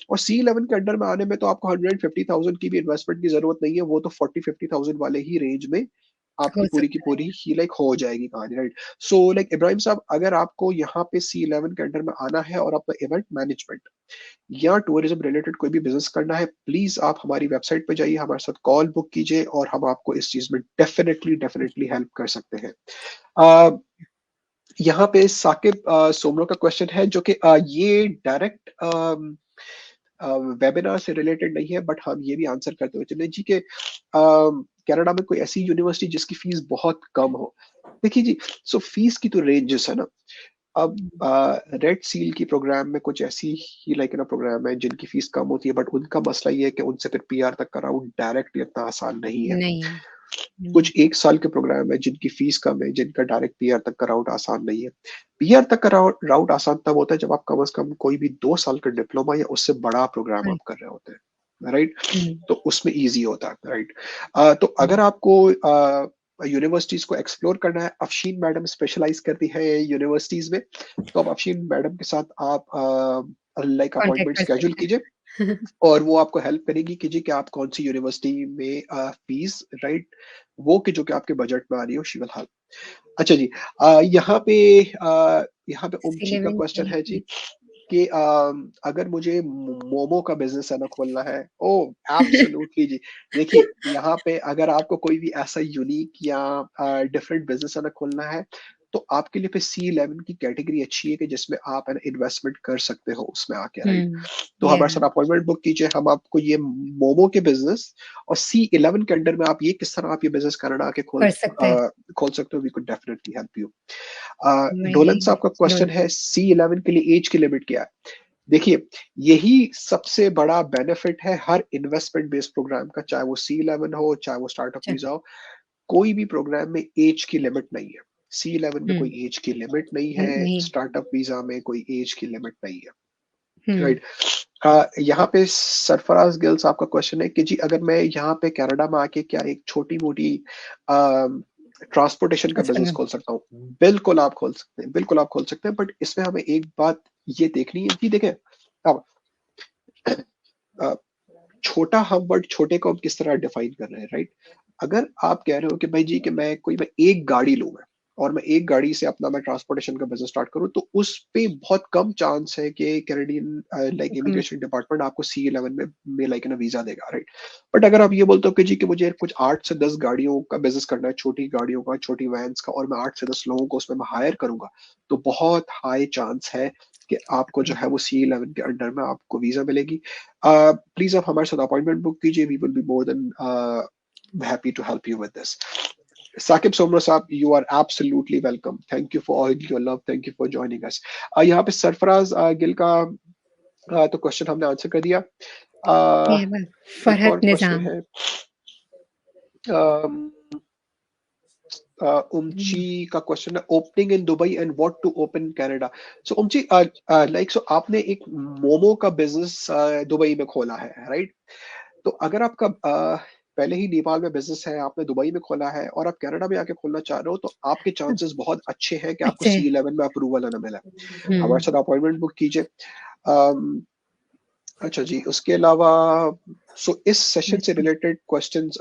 और C11 के अंडर में आने में तो आपको 150,000 की भी इन्वेस्टमेंट की जरूरत नहीं है, वो तो 40-50,000 वाले ही रेंज में आपकी हो पूरी की सकता है। पूरी ही लाइक हो जाएगी कहानी, राइट। सो लाइक इब्राहिम साहब, अगर आपको यहाँ पे C11 के अंडर में आना है और अपना इवेंट मैनेजमेंट या टूरिज्म रिलेटेड कोई भी बिजनेस करना है, प्लीज आप हमारी वेबसाइट पे जाइए, हमारे साथ कॉल बुक कीजिए और हम आपको इस चीज में डेफिनेटली डेफिनेटली हेल्प कर सकते हैं। अ, यहाँ पे साकिब सोमरो का क्वेश्चन है जो कि ये डायरेक्ट वेबिनार से रिलेटेड नहीं है, बट हम ये भी आंसर करते हुए चले जी के कनाडा में कोई ऐसी यूनिवर्सिटी जिसकी फीस बहुत कम हो। देखिए जी, सो फीस की तो रेंजेस है ना। अब रेड सील की प्रोग्राम में कुछ ऐसी ही लाइक ना प्रोग्राम है जिनकी फीस कम होती है, बट उनका मसला ये है कि उनसे फिर पीआर तक का राउट डायरेक्ट इतना आसान नहीं है। नहीं है। कुछ 1 साल के प्रोग्राम है जिनकी फीस कम है, जिनका डायरेक्ट पीआर तक का राउट आसान नहीं है। पीआर तक का राउट आसान तब होता है जब आप कम से कम कोई भी 2 साल का डिप्लोमा या उससे बड़ा प्रोग्राम हाँ, आप कर रहे होते हैं, राइट। हम्म, तो उसमें इजी होता है, राइट। तो हम्म, अगर आपको यूनिवर्सिटीज को एक्सप्लोर करना है, अफशीन मैडम स्पेशलाइज करती है यूनिवर्सिटीज में, तो आप अफशीन मैडम के साथ आप लाइक कांटेक्ट अपॉइंटमेंट कर स्केड्यूल सकते कीजिए हैं। और वो आपको हेल्प करेगी कि जी कि आप कौन सी यूनिवर्सिटी में फीस, राइट, वो कि जो कि आपके बजट में आ रही हो, शी विल हेल्प। अच्छा जी, यहाँ पे उमची का 11 क्वेश्चन के। है जी कि अगर मुझे मोमो का बिजनेस है ना खोलना है, ओ एब्सोल्युटली जी। देखिए, यहाँ पे अगर आपको कोई भी ऐसा यूनिक या डिफरेंट बिजनेस है ना खोलना है, तो आपके लिए फिर C11 की कैटेगरी अच्छी है कि जिसमें आप है ना इन्वेस्टमेंट कर सकते हो उसमें आके, राइट। तो या हमारे साथ अपॉइंटमेंट बुक कीजिए, हम आपको ये मोमो के बिजनेस और C11 के अंडर में आप ये किस तरह आप ये बिजनेस कनाडा आके कर सकते हैं। खोल सकते हो। We could definitely help you. डोलन मैं साहब का क्वेश्चन डोल है C11 के लिए एज की लिमिट क्या है? देखिए, यही सबसे बड़ा बेनिफिट है हर इन्वेस्टमेंट बेस्ड प्रोग्राम का, चाहे वो C11 हो, चाहे वो स्टार्टअप अच्छा। वीजा हो। कोई भी प्रोग्राम में एज की लिमिट नहीं है। C11 में हम्म, कोई एज की लिमिट नहीं है, नहीं। स्टार्टअप वीजा में कोई एज की लिमिट नहीं है, हम्म, राइट। यहाँ पे सरफराज गिल्स आपका क्वेश्चन है कि जी अगर मैं यहाँ पे कनाडा में आके क्या एक छोटी मोटी ट्रांसपोर्टेशन का बिजनेस अच्छा। खोल सकता हूँ? बिल्कुल आप खोल सकते हैं, बिल्कुल आप खोल सकते हैं, बट इसमें हमें एक बात ये देखनी है जी। देखें, अब अ, छोटा हम वर्ड छोटे को हम किस तरह डिफाइन कर रहे हैं, राइट। अगर आप कह रहे हो कि भाई जी कि मैं एक गाड़ी लूंगा और मैं एक गाड़ी से अपना मैं ट्रांसपोर्टेशन का बिजनेस स्टार्ट करूं, तो उस पे बहुत कम चांस है कि कैनेडियन लाइक कम। इमिग्रेशन डिपार्टमेंट आपको C11 में लाइक ना वीजा देगा, राइट। बट अगर आप ये बोलते हो कि जी कि मुझे कुछ 8 से 10 गाड़ियों का बिजनेस करना है, छोटी गाड़ियों का, छोटी वैन्स का, और मैं 8 से 10 लोगों को उसमें मैं हायर करूंगा, तो बहुत हाई चांस है कि आपको जो है वो C11 के अंडर में आपको वीजा मिलेगी। प्लीज आप हमारे साथ अपॉइंटमेंट बुक कीजिए, we will be more than happy to help you with this. Saqib Soomro साहब, you are absolutely welcome, thank you for all your love, thank you for joining us. यहाँ पे सरफराज गिल का तो क्वेश्चन हमने आंसर कर दिया। ये uh, बात। एक और फरहत क्वेश्चन निजाम। है। um, उमची का क्वेश्चन है opening in Dubai and what to open Canada. So उमची लाइक सो आपने एक मोमो का बिजनेस दुबई में खोला है, राइट? तो अगर आपका पहले ही नेपाल में बिजनेस है, आपने दुबई में खोला है और आप कनाडा में आके खोलना चाह रहे हो, तो आपके चांसेस बहुत अच्छे हैं कि आपको अच्छे C11 में अप्रूवल आना मिला। हमारे हम्म साथ अपॉइंटमेंट बुक कीजिए। अच्छा जी, उसके अलावा इस सेशन से रिलेटेड क्वेश्चंस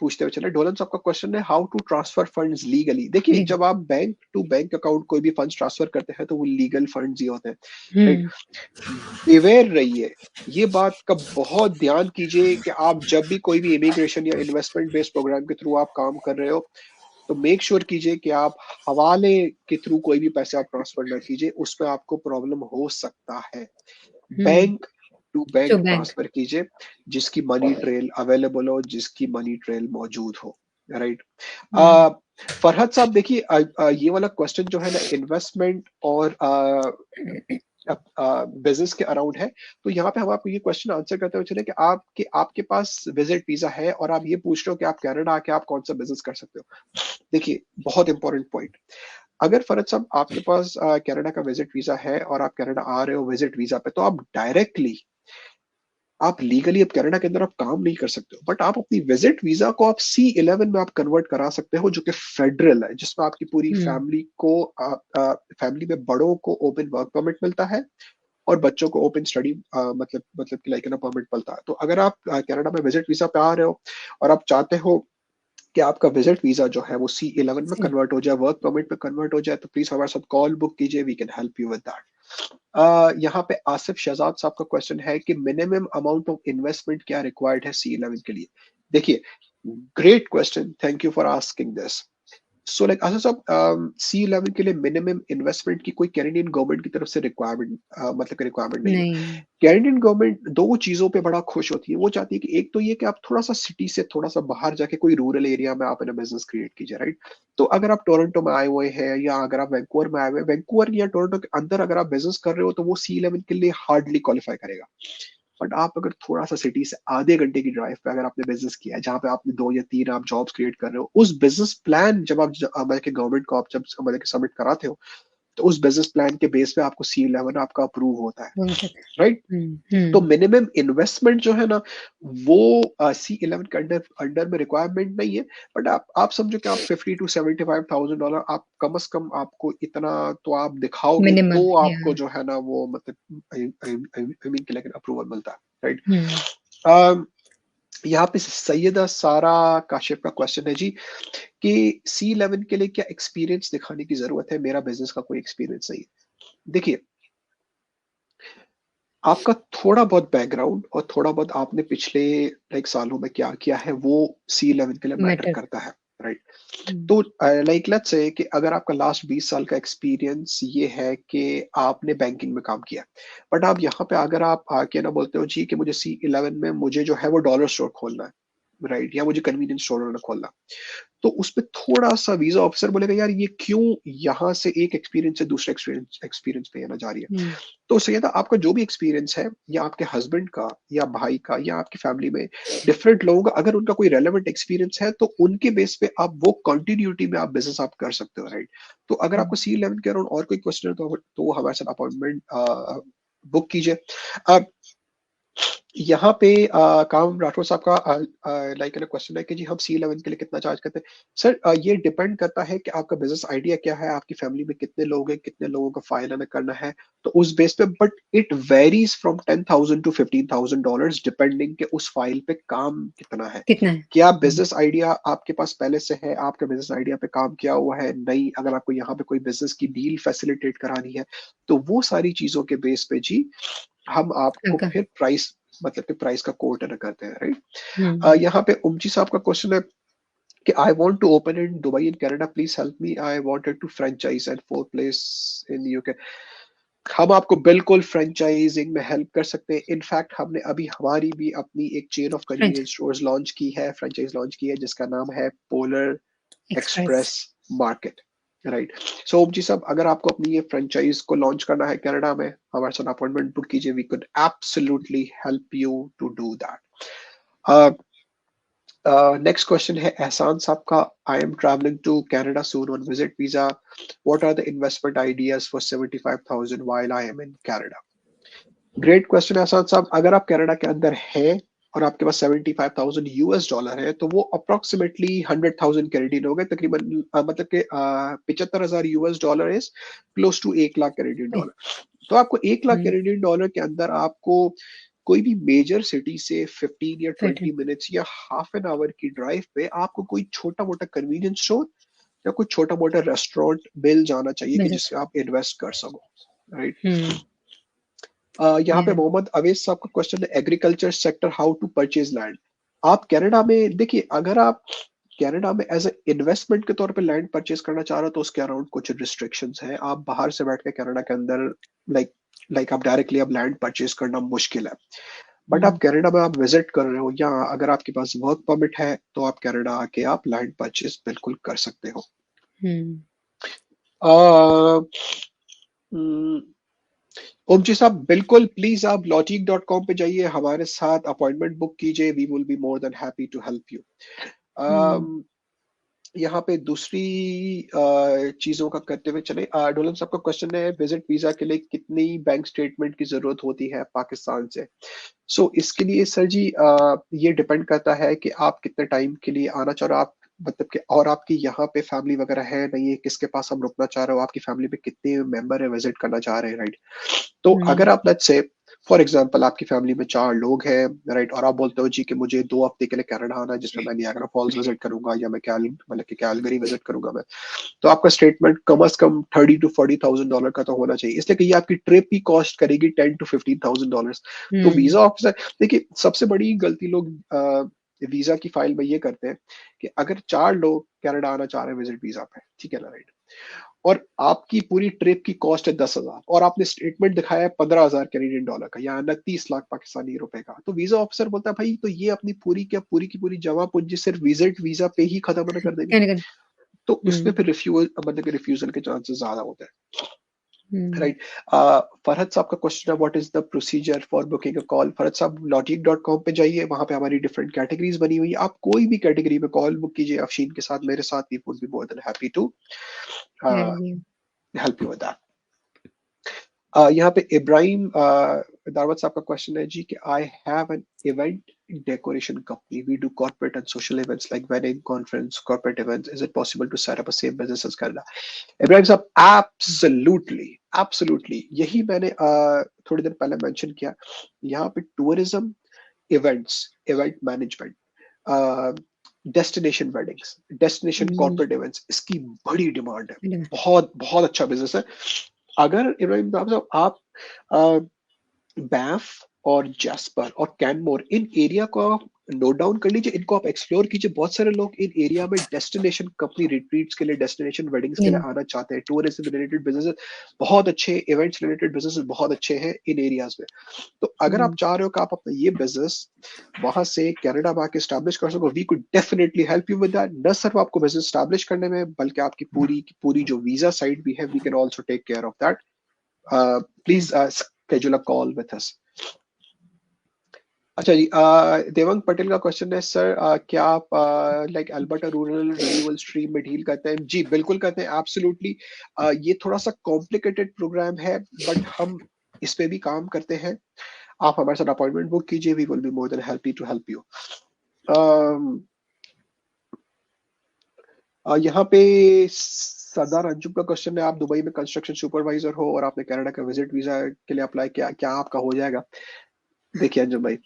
पूछते हुए चले। डोलन साहब का क्वेश्चन है how to transfer funds legally. देखिए, जब आप बैंक टू बैंक अकाउंट कोई भी फंड्स ट्रांसफर करते हैं तो वो लीगल फंड्स ही होते हैं, राइट? बिवेयर रहिए, ये बात का बहुत ध्यान कीजिए कि आप जब भी कोई भी इमिग्रेशन या इन्वेस्टमेंट बेस्ड प्रोग्राम के थ्रू आप काम कर रहे हो, तो मेक श्योर कीजिए कि आप हवाले के थ्रू कोई भी पैसे आप ट्रांसफर ना कीजिए, उसमें आपको प्रॉब्लम हो सकता है। Bank to to bank bank transfer कीजिए जिसकी मनी ट्रेल अवेलेबल हो, जिसकी मनी ट्रेल मौजूद हो, राइट? फरहद साहब देखिए, ये वाला क्वेश्चन जो है ना इन्वेस्टमेंट और बिजनेस के अराउंड है, तो यहाँ पे हम आपको ये क्वेश्चन आंसर करते हुए चले कि आपके पास विजिट वीजा है और आप ये पूछ रहे हो कि आप कनाडा आके आप कौन सा बिजनेस कर सकते हो। देखिए, बहुत इंपॉर्टेंट पॉइंट, अगर फरहद साहब आपके पास कनाडा का विजिट वीजा है और आप कनाडा आ रहे हो विजिट वीजा पे, तो आप डायरेक्टली, आप लीगली अब कनाडा के अंदर आप काम नहीं कर सकते हो, बट आप अपनी विजिट वीजा को आप C11 में आप कन्वर्ट करा सकते हो, जो कि फेडरल है, जिसमें आपकी पूरी फैमिली को फैमिली में बड़ों को ओपन वर्क परमिट मिलता है और बच्चों को ओपन स्टडी मतलब कि लाइक ना परमिट मिलता है। तो अगर आप कनाडा में विजिट वीजा पे आ रहे हो और आप चाहते हो कि आपका विजिट वीजा जो है वो C11 में कन्वर्ट हो जाए, वर्क परमिट में कन्वर्ट हो जाए, तो प्लीज हमारे साथ कॉल बुक कीजिए, we can help you with that. यहाँ पे आसिफ शहजाद साहब का क्वेश्चन है कि मिनिमम अमाउंट ऑफ इन्वेस्टमेंट क्या रिक्वायर्ड है C11 के लिए। देखिए, great question, thank you for asking this. So like Asif साहब, C11 के लिए मिनिमम इन्वेस्टमेंट की कोई कैनेडियन गवर्नमेंट की तरफ से रिक्वायरमेंट मतलब रिक्वायरमेंट नहीं है। नहीं कैनेडियन गवर्नमेंट दो चीजों पे बड़ा खुश होती है, वो चाहती है कि एक तो ये कि आप थोड़ा सा सिटी से थोड़ा सा बाहर जाके कोई रूरल एरिया में आप अपना बिजनेस क्रिएट कीजिए, राइट? तो अगर आप टोरंटो में आए हुए हैं या अगर आप वैंकूवर में आए हुए हैं, वैंकूवर या टोरंटो के अंदर अगर आप बिजनेस कर रहे हो, तो वो C11 के लिए हार्डली क्वालिफाई करेगा। बट आप अगर थोड़ा सा सिटी से आधे घंटे की ड्राइव पे अगर आपने बिजनेस किया है, जहाँ पे आपने 2 या 3 आप जॉब्स क्रिएट कर रहे हो, उस बिजनेस प्लान जब आप मतलब कि गवर्नमेंट को आप जब मतलब कि सबमिट कराते हो, तो उस बिजनेस प्लान के बेस पे आपको C11 आपका अप्रूव होता है, बोल सकते राइट? तो हम्म मिनिमम इन्वेस्टमेंट जो है ना, वो C11 के अंडर अंडर में रिक्वायरमेंट नहीं है। बट आप समझो कि आप $50,000 to $75,000 आप कम से कम आपको इतना तो आप दिखाओगे, मिनिमम तो या आपको जो है ना वो मतलब आई मीन कि लेकिन अप्रूवल मिलता है, राइट? हम्म यहाँ पे सैयदा सारा काशिफ का क्वेश्चन है जी कि C11 के लिए क्या एक्सपीरियंस दिखाने की जरूरत है, मेरा बिजनेस का कोई एक्सपीरियंस नहीं है। देखिए, आपका थोड़ा बहुत बैकग्राउंड और थोड़ा बहुत आपने पिछले लाइक सालों में क्या किया है, वो C11 के लिए मैटर मैटर करता है, राइट? तो लाइक लेट्स से कि अगर आपका लास्ट 20 साल का एक्सपीरियंस ये है कि आपने बैंकिंग में काम किया, बट आप यहाँ पे अगर आप आके ना बोलते हो जी कि मुझे C11 में मुझे जो है वो डॉलर स्टोर खोलना है, राइट, या मुझे कन्वीनियंस स्टोर खोलना, तो उसपे थोड़ा सा वीजा ऑफिसर बोलेगा यार ये क्यों यहाँ से एक एक्सपीरियंस से दूसरे एक्सपीरियंस एक्सपीरियंस पे आना जा रही है। तो सैयदा, आपका जो भी एक्सपीरियंस है, या आपके हस्बैंड का या भाई का या आपकी फैमिली में डिफरेंट लोगों का, अगर उनका कोई रेलेवेंट एक्सपीरियंस है, तो उनके बेस पे आप वो कंटिन्यूटी में आप बिजनेस आप कर सकते हो, राइट? तो अगर आपको C11 के अराउंड और कोई क्वेश्चन है, तो हमारे साथ अपॉइंटमेंट बुक कीजिए। अब यहाँ पे काम राठौर साहब का लाइक क्वेश्चन है कि जी हम C11 के लिए कितना चार्ज करते हैं। सर, ये डिपेंड करता है कि आपका बिजनेस आइडिया क्या है, आपकी फैमिली में कितने लोग हैं, कितने लोगों का फाइल हमें करना है, तो उस बेस पे, but it varies from $10,000 to $15,000 depending के उस फाइल पे काम कितना है। कितना है क्या बिजनेस आइडिया आपके पास पहले से है, आपका बिजनेस आइडिया पे काम किया हुआ है, नहीं, अगर आपको यहाँ पे कोई बिजनेस की डील फैसिलिटेट करानी है, तो वो सारी चीजों के बेस पे जी हम आपको आपका फिर प्राइस मतलब कि प्राइस का कोट अदा करते हैं, हम्म राइट? यहाँ पे उमची साहब का क्वेश्चन है कि I want to open in Dubai in Canada, please help me, I wanted to franchise and 4 place in UK. हम आपको बिल्कुल फ्रेंचाइजिंग में हेल्प कर सकते हैं। इनफैक्ट हमने अभी हमारी भी अपनी एक chain of french convenience stores launch की है, फ्रेंचाइज लॉन्च की है, जिसका नाम है polar express express market, right? So जी साहब, अगर आपको अपनी ये फ्रेंचाइज को लॉन्च करना है कनाडा में, हमारे साथ अपॉइंटमेंट बुक कीजिए, we could absolutely help you to do that. Next question है एहसान साहब का। I am travelling to Canada soon on visit visa, what are the investment ideas for 75,000 while I am in Canada? Great question Ehsan साहब। अगर आप Canada के अंदर हैं और आपके पास 75,000 यूएस डॉलर है तो वो अप्रोक्सीमेटली 100,000 कैनेडियन हो गए तकरीबन, मतलब कि 75,000 US dollar is close to 1 lakh Canadian Right. Dollar. तो आपको 1 लाख Hmm. कैनेडियन डॉलर के अंदर आपको कोई भी मेजर सिटी से 15 या Certain. 20 मिनट्स या हाफ एन आवर की ड्राइव पे आपको कोई छोटा मोटा कन्वीनियंस स्टोर या कोई छोटा मोटा रेस्टोरेंट मिल जाना चाहिए कि Visit. जिससे आप इन्वेस्ट कर सको, राइट? Hmm. यहाँ पे Yeah. मोहम्मद अवेज साहब का क्वेश्चन है, agriculture sector how to purchase land. आप कनाडा में देखिए, अगर आप कनाडा में एज ए इन्वेस्टमेंट के तौर पे लैंड परचेज करना चाह रहे हो तो उसके अराउंड कुछ रिस्ट्रिक्शंस हैं। आप बाहर से बैठ के कनाडा के अंदर लाइक लाइक आप डायरेक्टली अब लैंड परचेज करना मुश्किल है। बट आप Hmm. कनाडा में आप विजिट कर रहे हो या अगर आपके पास वर्क परमिट है तो आप कनाडा आके आप लैंड परचेज बिल्कुल कर सकते हो। Hmm. अह, हम्म, ओम जी साहब, बिल्कुल प्लीज आप logik.com पे जाइए, हमारे साथ अपॉइंटमेंट बुक कीजिए, we will be more than happy to help you. Hmm. यहाँ पे दूसरी चीजों का करते हुए चले, डोलन साहब का क्वेश्चन है, विजिट वीजा के लिए कितनी बैंक स्टेटमेंट की जरूरत होती है पाकिस्तान से? सो इसके लिए सर जी ये डिपेंड करता है कि आप कितने टाइम के लिए आना चाह रहे हो, आप मतलब कि और आपकी यहाँ पे फैमिली वगैरह है नहीं है, किसके पास हम रुकना चाह रहे हो, आपकी फैमिली में कितने मेंबर है विजिट करना चाह रहे हैं, राइट? तो Hmm. अगर आप लेट्स से फॉर एग्जांपल आपकी फैमिली में 4 लोग हैं, राइट, और आप बोलते हो जी कि मुझे 2 हफ्ते के लिए कनाडा आना है जिसमें मैं नियाग्रा फॉल्स विजिट करूंगा या मैं मतलब कि कैलगरी विजिट करूंगा मैं, तो आपका स्टेटमेंट कम से कम 30 to 40,000 डॉलर का तो होना चाहिए, इसलिए कि ये आपकी ट्रिप की कॉस्ट करेगी 10 to 15,000 डॉलर। तो Hmm. वीजा ऑफिसर देखिए, सबसे बड़ी गलती लोग वीजा की फाइल में ये करते हैं कि अगर 4 लोग कनाडा आना चाह रहे हैं विजिट वीजा पे, ठीक है ना, राइट, और आपकी पूरी ट्रिप की कॉस्ट है 10,000 और आपने स्टेटमेंट दिखाया है 15,000 कैनेडियन डॉलर का या 29 लाख पाकिस्तानी रुपए का, तो वीजा ऑफिसर बोलता है भाई तो ये अपनी पूरी क्या पूरी की पूरी जमा पूंजी सिर्फ विजिट वीजा पे ही खत्म न कर देंगे? Can again. तो उसमें Hmm. फिर रिफ्यूज मतलब कि रिफ्यूजल के चांसेस ज्यादा होते हैं, Hmm. राइट? फरहद साहब का क्वेश्चन है, what is the procedure for booking a call? Farhad साहब logik.com पे जाइए, वहां पे हमारी डिफरेंट कैटेगरीज बनी हुई है, आप कोई भी कैटेगरी में कॉल बुक कीजिए अफशीन के साथ, मेरे साथ, we would be more than happy to Help you. Help you with that. यहाँ पे इब्राहिम दावत साहब का क्वेश्चन है जी कि I have an event decoration company, we do corporate and social events like wedding, conference, corporate events, is it possible to set up a same business as Canada? Ibrahim साहब, absolutely absolutely, यही मैंने थोड़ी देर पहले mention किया। यहाँ पे tourism, events, event management, destination weddings, destination Hmm. Corporate events, इसकी बड़ी डिमांड है, Yeah. बहुत बहुत अच्छा बिजनेस है। अगर इब्राहिम साहब आप बैफ और जैस्पर और कैनमोर, इन एरिया को आप नोट डाउन कर लीजिए, इनको आप एक्सप्लोर कीजिए। बहुत सारे लोग इन एरिया में डेस्टिनेशन कंपनी रिट्रीट्स के लिए, डेस्टिनेशन वेडिंग्स के लिए Yeah. आना चाहते हैं। टूरिज्म रिलेटेड बिजनेस बहुत अच्छे, इवेंट्स रिलेटेड बिजनेस बहुत अच्छे हैं इन एरियाज में। तो अगर आप Hmm. चाह रहे हो कि आप अपना ये बिजनेस वहां से कनाडा में आके स्टैब्लिश कर सको, we could definitely help you with that. न सिर्फ आपको बिजनेस स्टैब्लिश करने में बल्कि आपकी पूरी की पूरी जो वीजा साइड भी है, we can also take care of that. Yeah. Please schedule a call with us। अच्छा जी, देवांग पटेल का क्वेश्चन है, सर क्या आप like Alberta rural renewal stream में डील करते हैं? जी बिल्कुल करते हैं, एब्सोल्युटली। ये थोड़ा सा कॉम्प्लिकेटेड प्रोग्राम है बट हम इस पे भी काम करते हैं। आप हमारे साथ अपॉइंटमेंट बुक कीजिए, we will be more than happy to help you. यहाँ पे सरदार अंजुम का क्वेश्चन है, आप दुबई में कंस्ट्रक्शन सुपरवाइजर हो और आपने कनाडा का विजिट वीजा के लिए अप्लाई किया, क्या आपका हो जाएगा? देखिए अंजुम भाई,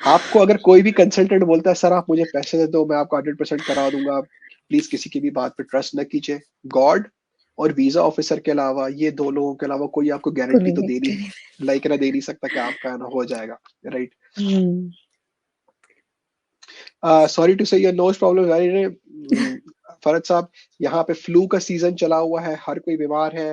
आपको अगर कोई भी कंसल्टेंट बोलता है सर आप मुझे पैसे दे दो मैं आपको 100% करा दूंगा, प्लीज किसी की भी बात पे ट्रस्ट न कीजिए। गॉड और वीजा ऑफिसर के अलावा, ये 2 लोगों के अलावा कोई आपको गारंटी तो दे नहीं, Correct. लाइक ना दे नहीं सकता कि आपका ना हो जाएगा, राइट? Hmm. सॉरी टू से your nose problem very. Farad साहब, यहाँ पे फ्लू का सीजन चला हुआ है, हर कोई बीमार है,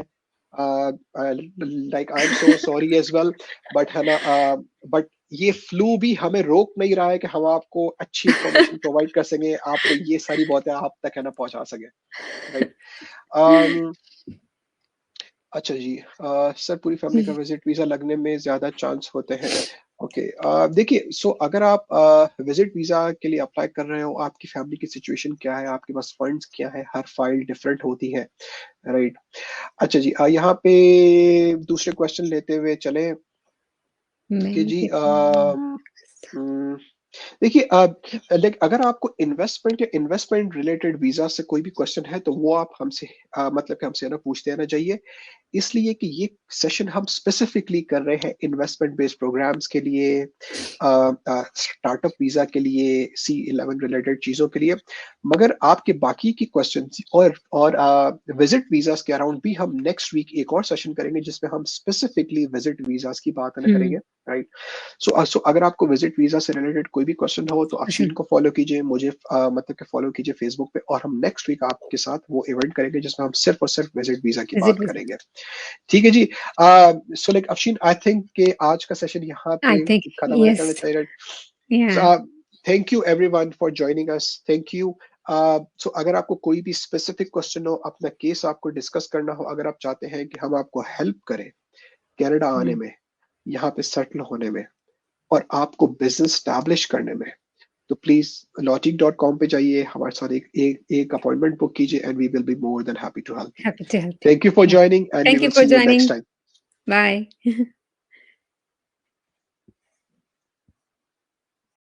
like I am so sorry as well, but है ना, बट ये फ्लू भी हमें रोक नहीं रहा है कि हम आपको अच्छी इंफॉर्मेशन प्रोवाइड कर सकें, आपको ये सारी बातें आप तक है ना पहुंचा सके, राइट? अच्छा जी, सर पूरी फैमिली का विजिट वीजा लगने में ज्यादा चांस होते हैं? ओके, देखिए, सो अगर आप विजिट वीजा के लिए अप्लाई कर रहे हो, आपकी फैमिली की सिचुएशन क्या है, आपके पास फंड्स क्या है, हर फाइल डिफरेंट होती है, राइट? अच्छा जी, यहाँ पे दूसरे क्वेश्चन लेते हुए चले कि Many जी, people. हम्म, देखिए, लाइक अगर आपको इन्वेस्टमेंट या इन्वेस्टमेंट रिलेटेड वीजा से कोई भी क्वेश्चन है तो वो आप हमसे, मतलब कि हमसे ना पूछते रहना चाहिए, इसलिए कि ये सेशन हम स्पेसिफिकली कर रहे हैं इन्वेस्टमेंट बेस्ड प्रोग्राम्स के लिए, स्टार्टअप वीजा के लिए, C11 रिलेटेड चीजों के लिए। मगर आपके बाकी की क्वेश्चन और विजिट वीजास के अराउंड भी हम नेक्स्ट वीक एक और सेशन करेंगे जिसमें हम स्पेसिफिकली विजिट वीजास की बात करेंगे, राइट? सो अगर आपको विजिट वीजा से रिलेटेड कोई भी क्वेश्चन हो तो अफशीन Question. को फॉलो कीजिए, मुझे मतलब कि फॉलो कीजिए फेसबुक पे, और हम नेक्स्ट वीक आपके साथ वो इवेंट करेंगे जिसमें हम सिर्फ और सिर्फ विजिट वीजा की Is it बात with? करेंगे। ठीक है जी। So like Afsheen, I think कि आज का सेशन यहाँ I पे think खत्म होना yes. चाहिए। Yeah. Thank you everyone for joining us, thank you. So अगर आपको कोई भी स्पेसिफिक क्वेश्चन हो, अपना केस आपको डिस्कस करना हो, अगर आप चाहते हैं कि हम आपको हेल्प करें कनाडा आने में, यहाँ पे सेटल होने में, और आपको बिजनेस स्टैब्लिश करने में, तो प्लीज logic.com पे जाइए, हमारे साथ एक अपॉइंटमेंट बुक कीजिए, and we will be more than happy to help you. Happy to help you. Thank you for Yeah. Joining, and we Thank you will for see you next joining. Time. Bye.